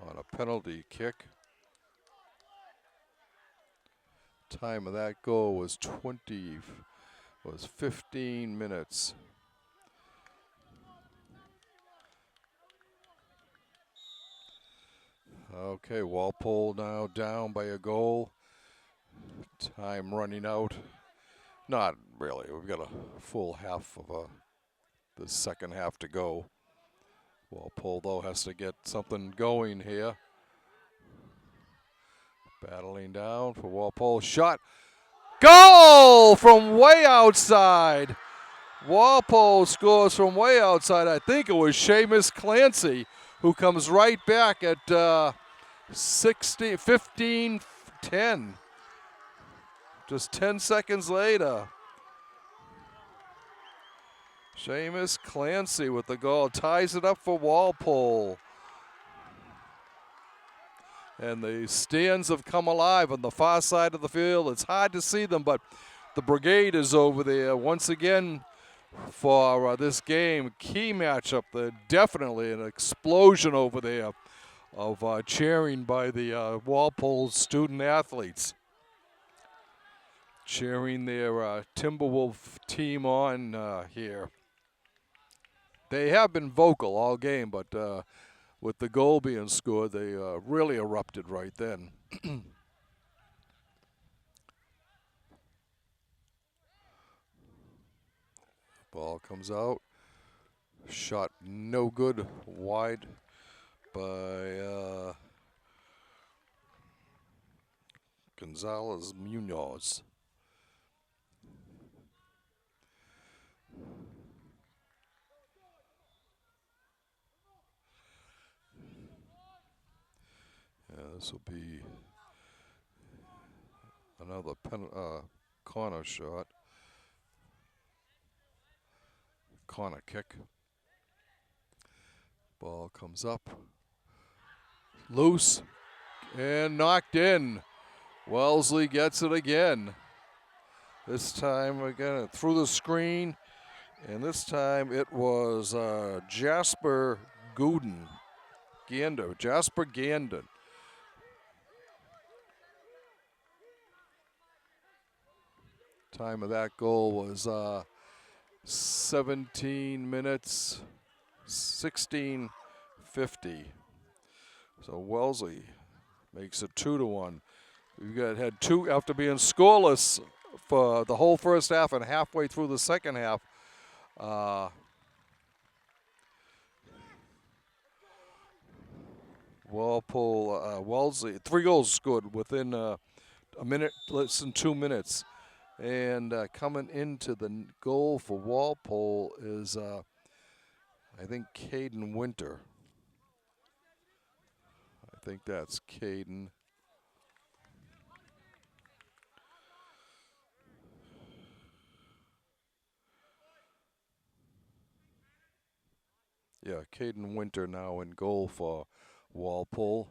on a penalty kick. Time of that goal was 15 minutes. Okay, Walpole now down by a goal. Time running out. Not really. We've got a full half of the second half to go. Walpole, though, has to get something going here. Battling down for Walpole. Shot. Goal from way outside. Walpole scores from way outside. I think it was Seamus Clancy who comes right back at 15-10. Just 10 seconds later. Seamus Clancy with the goal. Ties it up for Walpole. And the stands have come alive on the far side of the field. It's hard to see them, but the brigade is over there once again for this game. Key matchup. Definitely an explosion over there of cheering by the Walpole student athletes. Cheering their Timberwolf team on here. They have been vocal all game, but with the goal being scored, they really erupted right then. Ball comes out. Shot no good. Wide by Gonzalez Munoz. This will be another corner shot. Corner kick. Ball comes up. Loose and knocked in. Wellesley gets it again. This time again through the screen. And this time it was Jasper Gander. Jasper Gandon. Time of that goal was 17 minutes, 16:50. So Wellesley makes it 2-1. We've had two after being scoreless for the whole first half and halfway through the second half. Wellesley, 3 goals scored within a minute, less than 2 minutes. And coming into the goal for Walpole is, I think, Caden Winter. I think that's Caden. Yeah, Caden Winter now in goal for Walpole.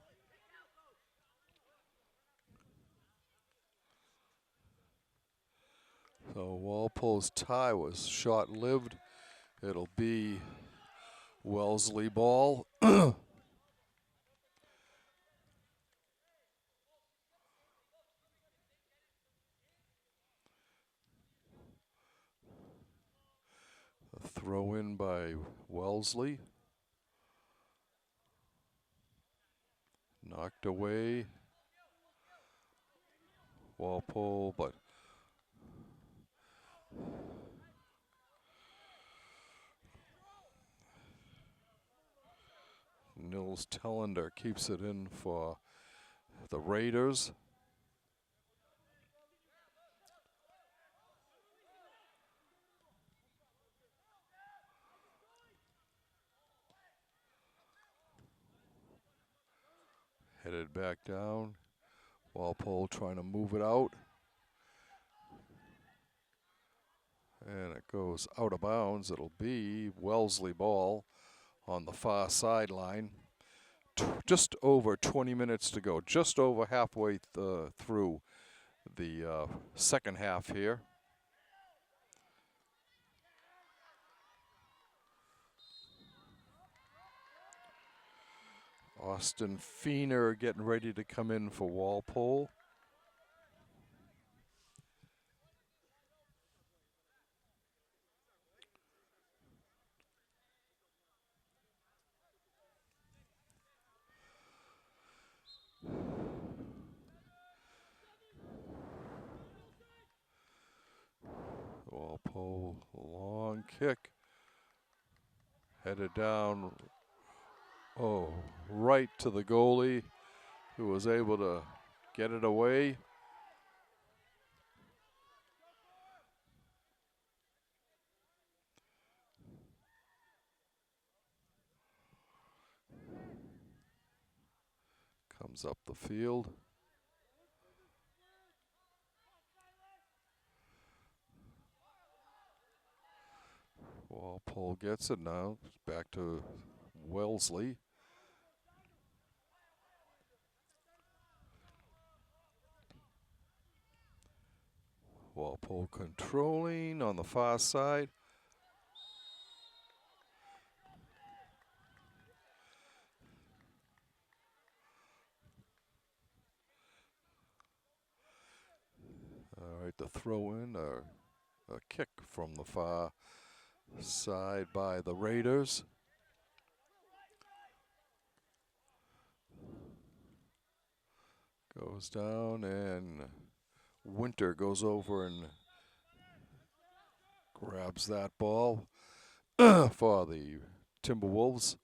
So Walpole's tie was short-lived. It'll be Wellesley ball. A throw in by Wellesley. Knocked away. Walpole, but Nils Tellender keeps it in for the Raiders. Headed back down. Walpole trying to move it out. And it goes out of bounds. It'll be Wellesley ball on the far sideline. Just over 20 minutes to go. Just over halfway through the second half here. Austin Feener getting ready to come in for Walpole. Walpole, long kick. Headed down Oh, right to the goalie, who was able to get it away. Comes up the field. Walpole gets it now. Back to Wellesley. Walpole controlling on the far side. All right, the throw in, a kick from the far side by the Raiders. Goes down, and Winter goes over and grabs that ball for the Timberwolves.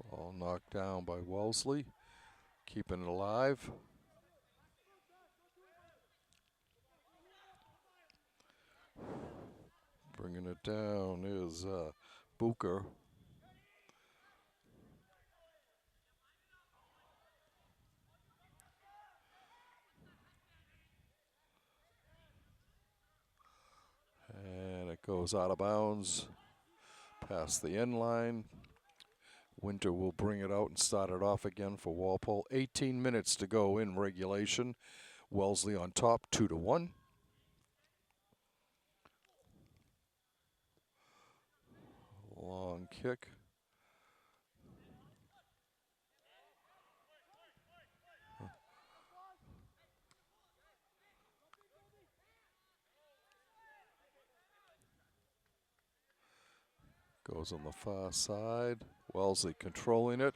Ball knocked down by Wellesley, keeping it alive. Bringing it down is Booker. And it goes out of bounds past the end line. Winter will bring it out and start it off again for Walpole. 18 minutes to go in regulation. Wellesley on top, 2-1. Long kick. Goes on the far side. Wellesley controlling it.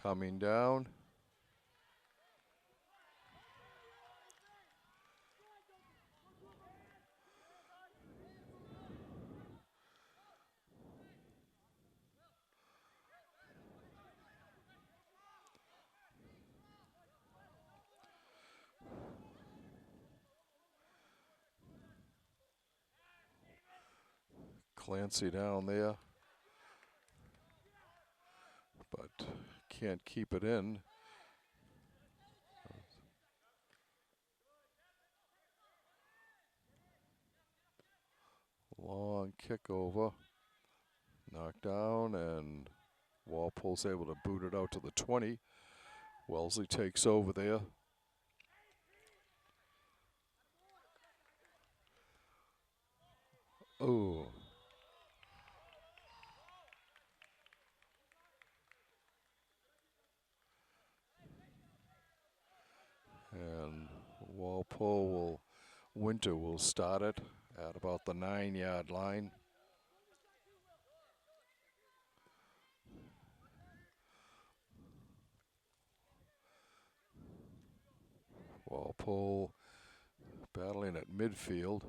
Coming down. Clancy down there, but can't keep it in. Long kick over. Knocked down, and Walpole's able to boot it out to the 20. Wellesley takes over there. Oh. And Winter will start it at about the 9-yard line. Walpole battling at midfield.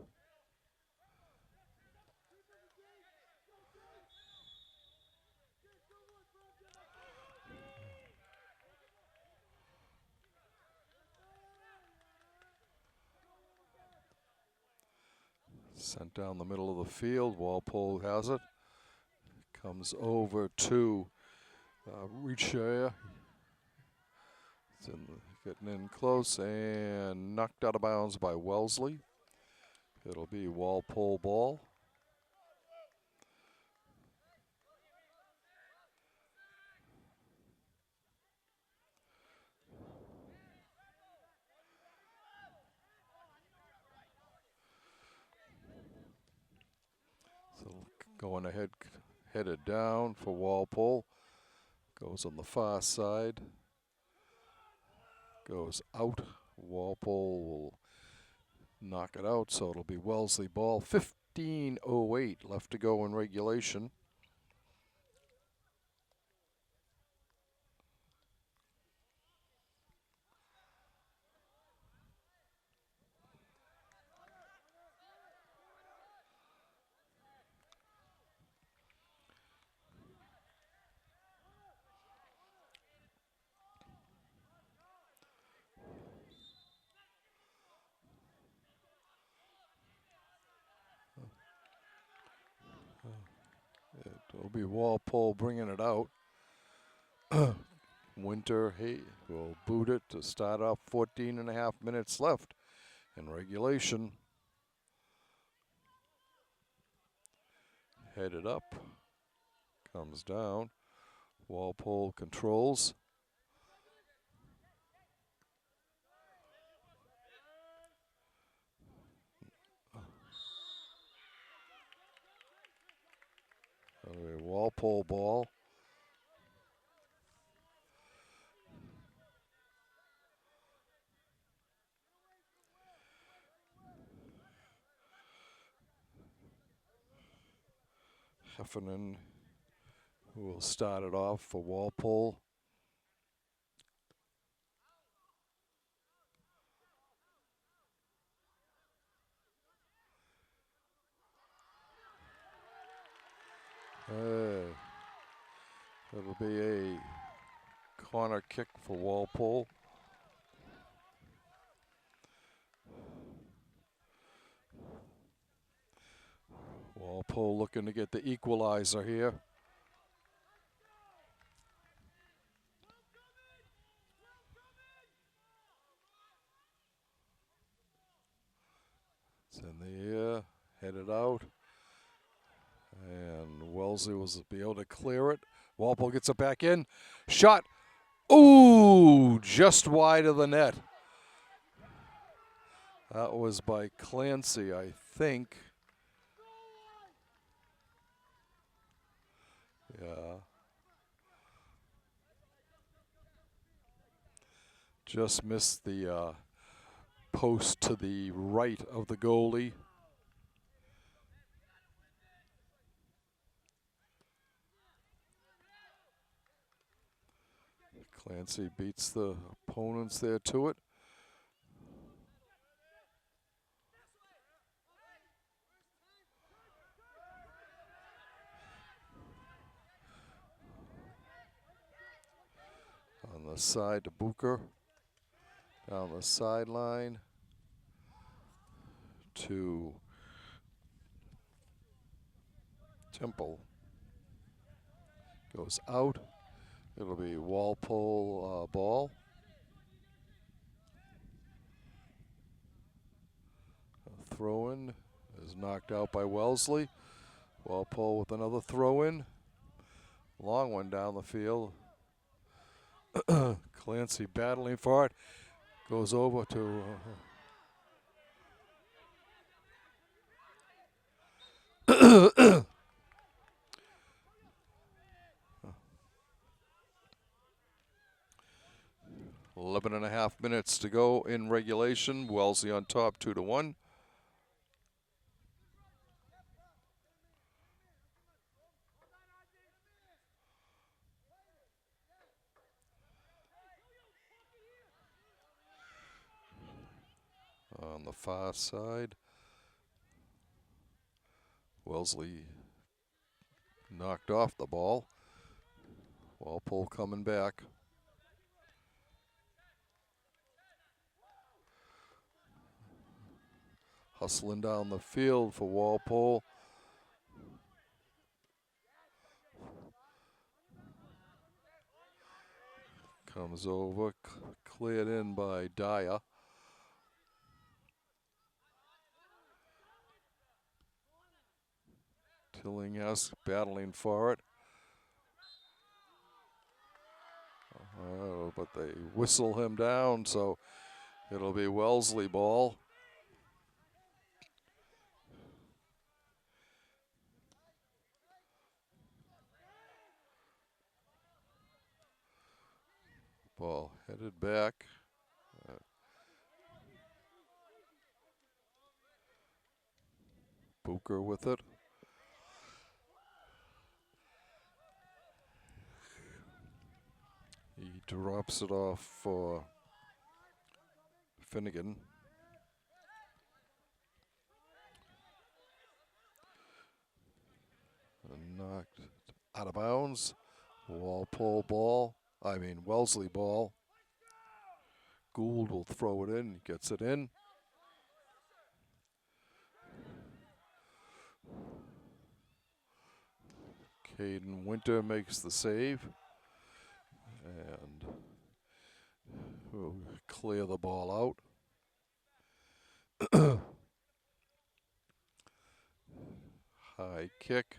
Sent down the middle of the field. Walpole has it. Comes over to Reachshire. Getting in close and knocked out of bounds by Wellesley. It'll be Walpole ball. So going ahead, headed down for Walpole. Goes on the far side. Goes out. Walpole will knock it out, so it'll be Wellesley ball. 15:08 left to go in regulation. It'll be Walpole bringing it out. Winter will boot it to start off. 14.5 minutes left in regulation. Headed up, comes down. Walpole controls. A Walpole ball. Heffernan, who will start it off for Walpole. It'll be a corner kick for Walpole. Walpole looking to get the equalizer here. It's in the air, headed out. And Wellesley will be able to clear it. Walpole gets it back in. Shot. Ooh, just wide of the net. That was by Clancy, I think. Yeah. Just missed the post to the right of the goalie. Clancy beats the opponents there to it. On the side to Booker. Down the sideline to Temple. Goes out. It'll be Walpole ball. A throw-in is knocked out by Wellesley. Walpole with another throw-in. Long one down the field. Clancy battling for it. Goes over to 11.5 minutes to go in regulation. Wellesley on top, 2-1. On the far side, Wellesley knocked off the ball. Walpole coming back. Hustling down the field for Walpole. Comes over, cleared in by Dyer. Tillinghast battling for it. But they whistle him down, so it'll be Wellesley ball. Ball headed back. Booker with it. He drops it off for Finnegan. And knocked out of bounds. Wellesley ball. Gould will throw it in, gets it in. Caden Winter makes the save. And we'll clear the ball out. High kick.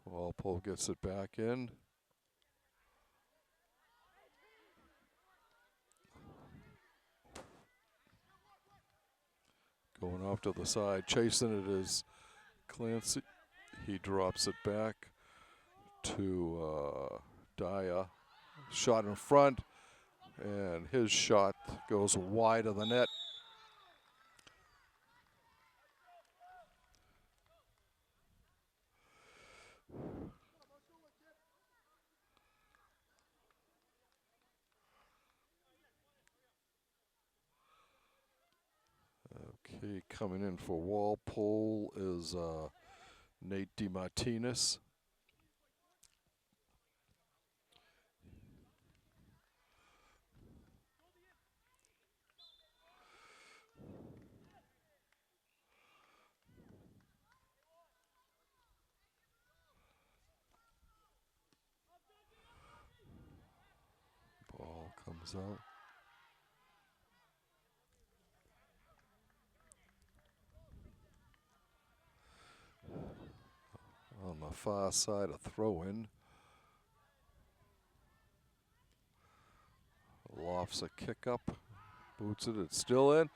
Walpole gets it back in. Going off to the side, chasing it is Clancy. He drops it back to Dyer. Shot in front, and his shot goes wide of the net. Okay, coming in for Walpole is Nate DeMartinez. Ball comes out. On the far side, a throw-in. Lofts a kick up, boots it, it's still in.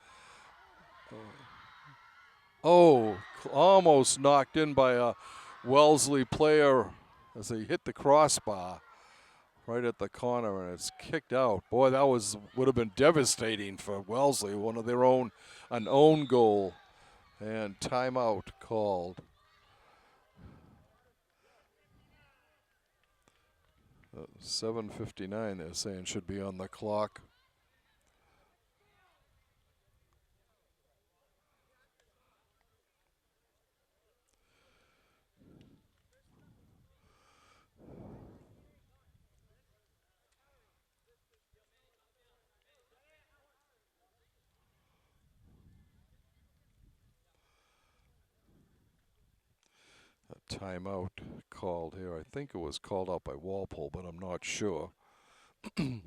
Oh, almost knocked in by a Wellesley player as he hit the crossbar right at the corner, and it's kicked out. Boy, that would have been devastating for Wellesley, one of their own, an own goal, and timeout called. 7:59 they're saying should be on the clock. A timeout called here. I think it was called out by Walpole, but I'm not sure. The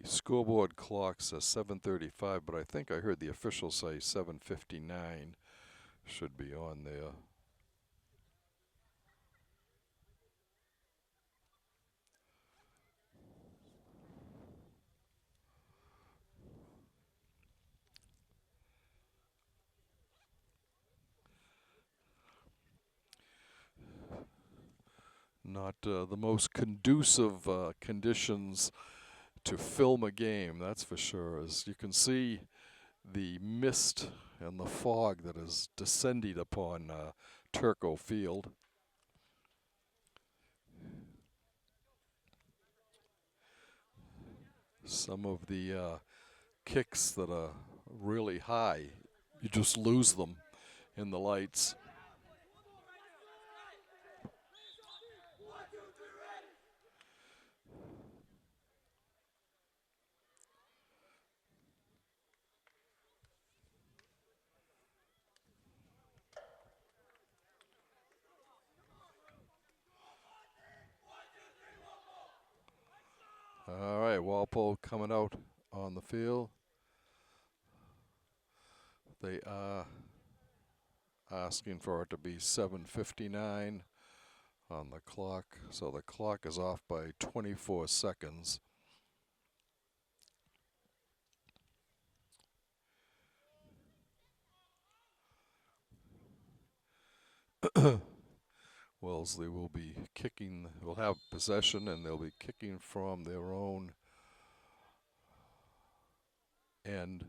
scoreboard clock says 7:35, but I think I heard the official say 7:59 should be on there. Not the most conducive conditions to film a game, that's for sure. As you can see, the mist and the fog that is descending upon Turco Field. Some of the kicks that are really high, you just lose them in the lights. All right, Walpole coming out on the field. They are asking for it to be 7:59 on the clock, so the clock is off by 24 seconds. Wellesley will be kicking, will have possession, and they'll be kicking from their own end.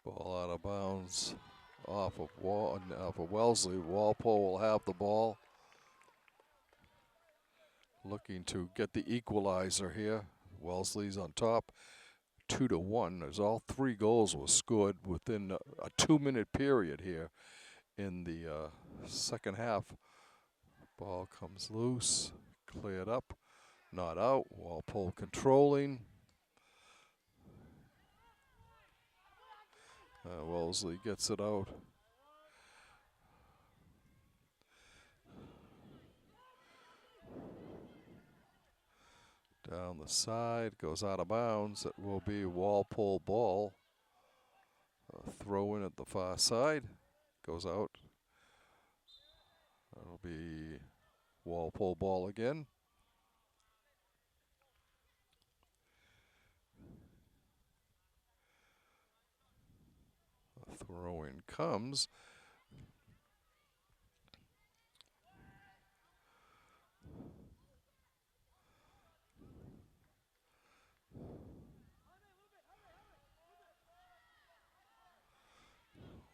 Ball out of bounds off of Wellesley. Walpole will have the ball. Looking to get the equalizer here. Wellesley's on top. 2-1, as all 3 goals were scored within a 2-minute period here in the second half. Ball comes loose, cleared up, not out. Walpole controlling. Wellesley gets it out. Down the side, goes out of bounds. It will be Walpole ball. Throw in at the far side, goes out. That'll be Walpole ball again. The throw in comes.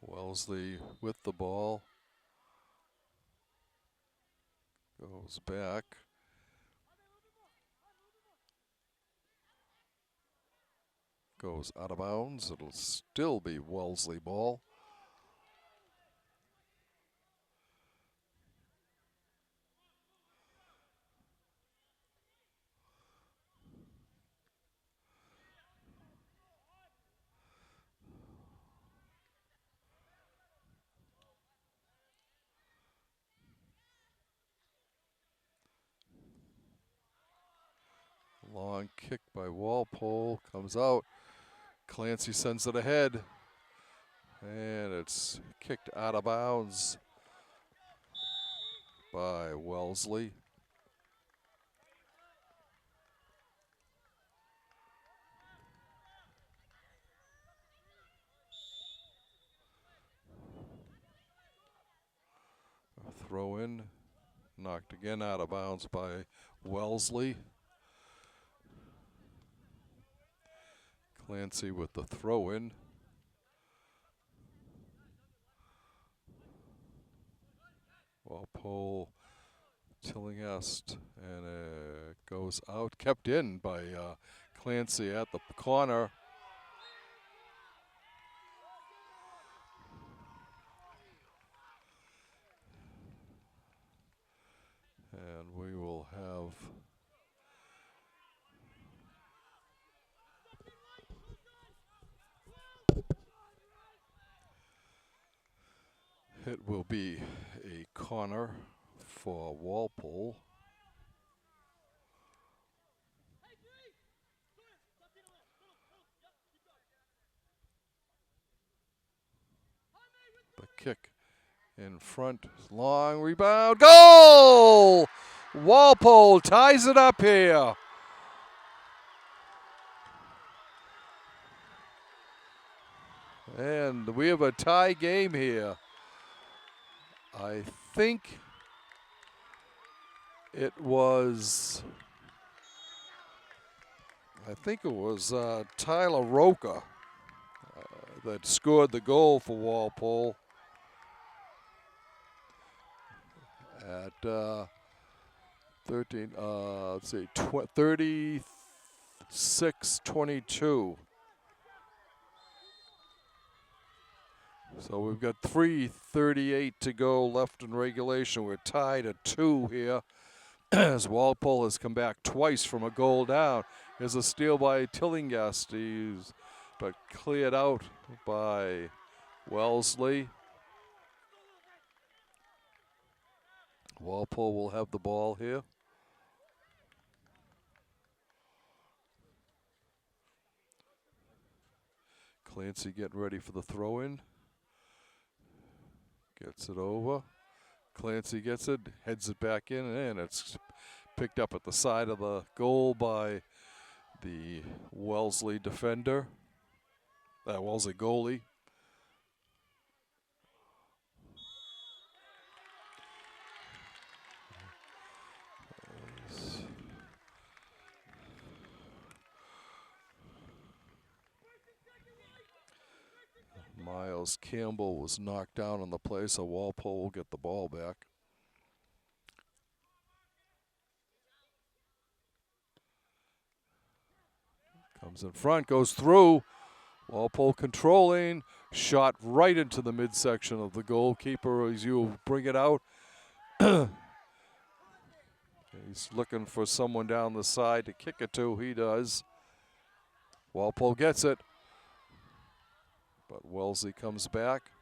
Wellesley with the ball. Goes back. Goes out of bounds. It'll still be Wellesley ball. Long kick by Walpole, comes out. Clancy sends it ahead, and it's kicked out of bounds by Wellesley. A throw in, knocked again out of bounds by Wellesley. Clancy with the throw in. Walpole Tillinghast, and it goes out, kept in by Clancy at the corner. And we will have it will be a corner for Walpole. The kick in front, long rebound, goal! Walpole ties it up here. And we have a tie game here. I think it was Tyler Roca that scored the goal for Walpole at 36-22. So we've got 3:38 to go left in regulation. We're tied at 2 here as Walpole has come back twice from a goal down. Here's a steal by Tillinghast, but cleared out by Wellesley. Walpole will have the ball here. Clancy getting ready for the throw-in. Gets it over. Clancy gets it, heads it back in, and it's picked up at the side of the goal by the Wellesley defender. Wellesley goalie. Miles Campbell was knocked down on the play, so Walpole will get the ball back. Comes in front, goes through. Walpole controlling. Shot right into the midsection of the goalkeeper as you bring it out. He's looking for someone down the side to kick it to. He does. Walpole gets it. But Wellesley comes back.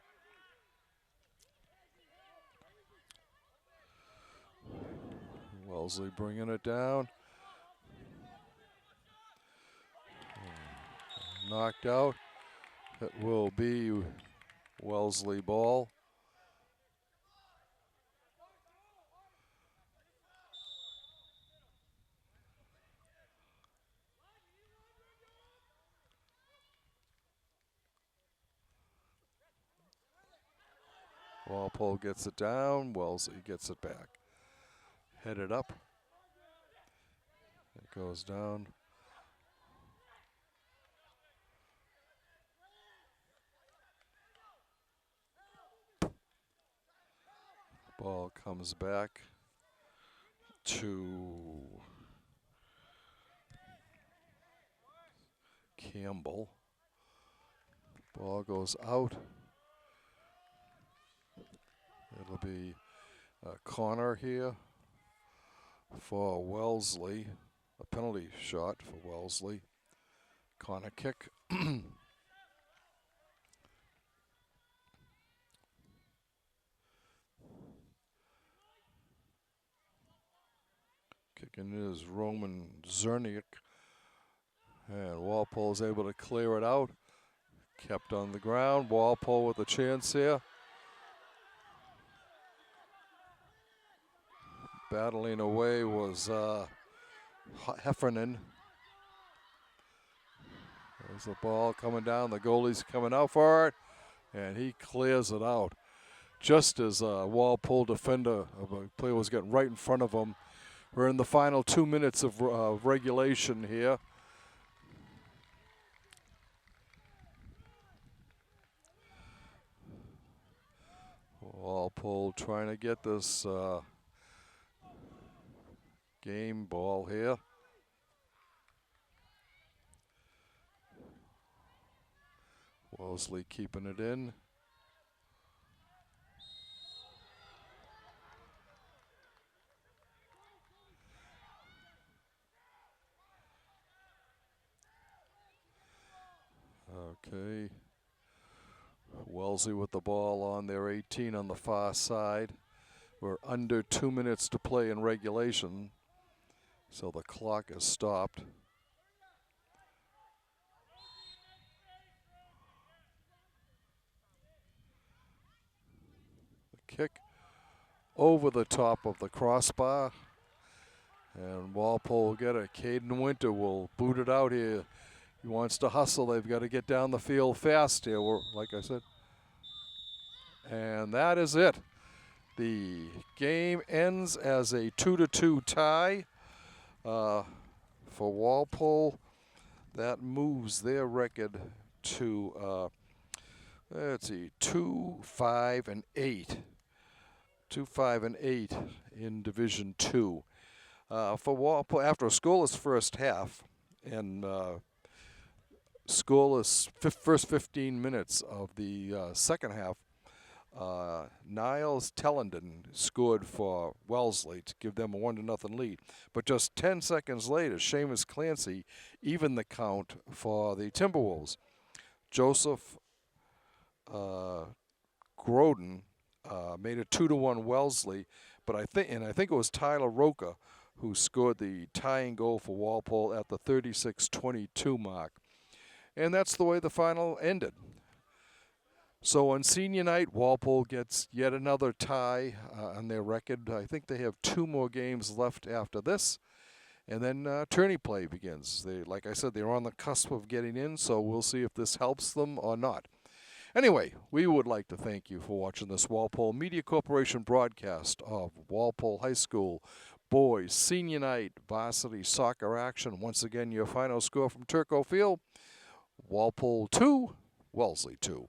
Wellesley bringing it down. Knocked out. It will be Wellesley ball. Walpole gets it down. Wellesley gets it back. Headed up. It goes down. Ball comes back to Campbell. Ball goes out. It'll be a corner here for Wellesley. A penalty shot for Wellesley. Corner kick. Kicking is Roman Zerniak. And Walpole is able to clear it out. Kept on the ground. Walpole with a chance here. Battling away was Heffernan. There's the ball coming down. The goalie's coming out for it. And he clears it out. Just as Walpole defender, a player was getting right in front of him. We're in the final 2 minutes of regulation here. Walpole trying to get this game ball here. Wellesley keeping it in. Okay. Wellesley with the ball on their 18 on the far side. We're under 2 minutes to play in regulation, so the clock is stopped. The kick over the top of the crossbar, and Walpole will get it. Caden Winter will boot it out here. He wants to hustle. They've got to get down the field fast here, like I said. And that is it. The game ends as a 2-2 tie for Walpole. That moves their record to, let's see, 2-5-8. 2-5-8 in Division 2. For Walpole, after a scoreless first half and scoreless first 15 minutes of the second half, Niles Tellenden scored for Wellesley to give them a 1-0 lead. But just 10 seconds later, Seamus Clancy evened the count for the Timberwolves. Joseph Groden made it 2-1 Wellesley, but I think it was Tyler Roca who scored the tying goal for Walpole at the 36-22 mark. And that's the way the final ended. So on senior night, Walpole gets yet another tie on their record. I think they have 2 more games left after this. And then tourney play begins. Like I said, they're on the cusp of getting in, so we'll see if this helps them or not. Anyway, we would like to thank you for watching this Walpole Media Corporation broadcast of Walpole High School Boys Senior Night Varsity Soccer action. Once again, your final score from Turco Field, Walpole 2, Wellesley 2.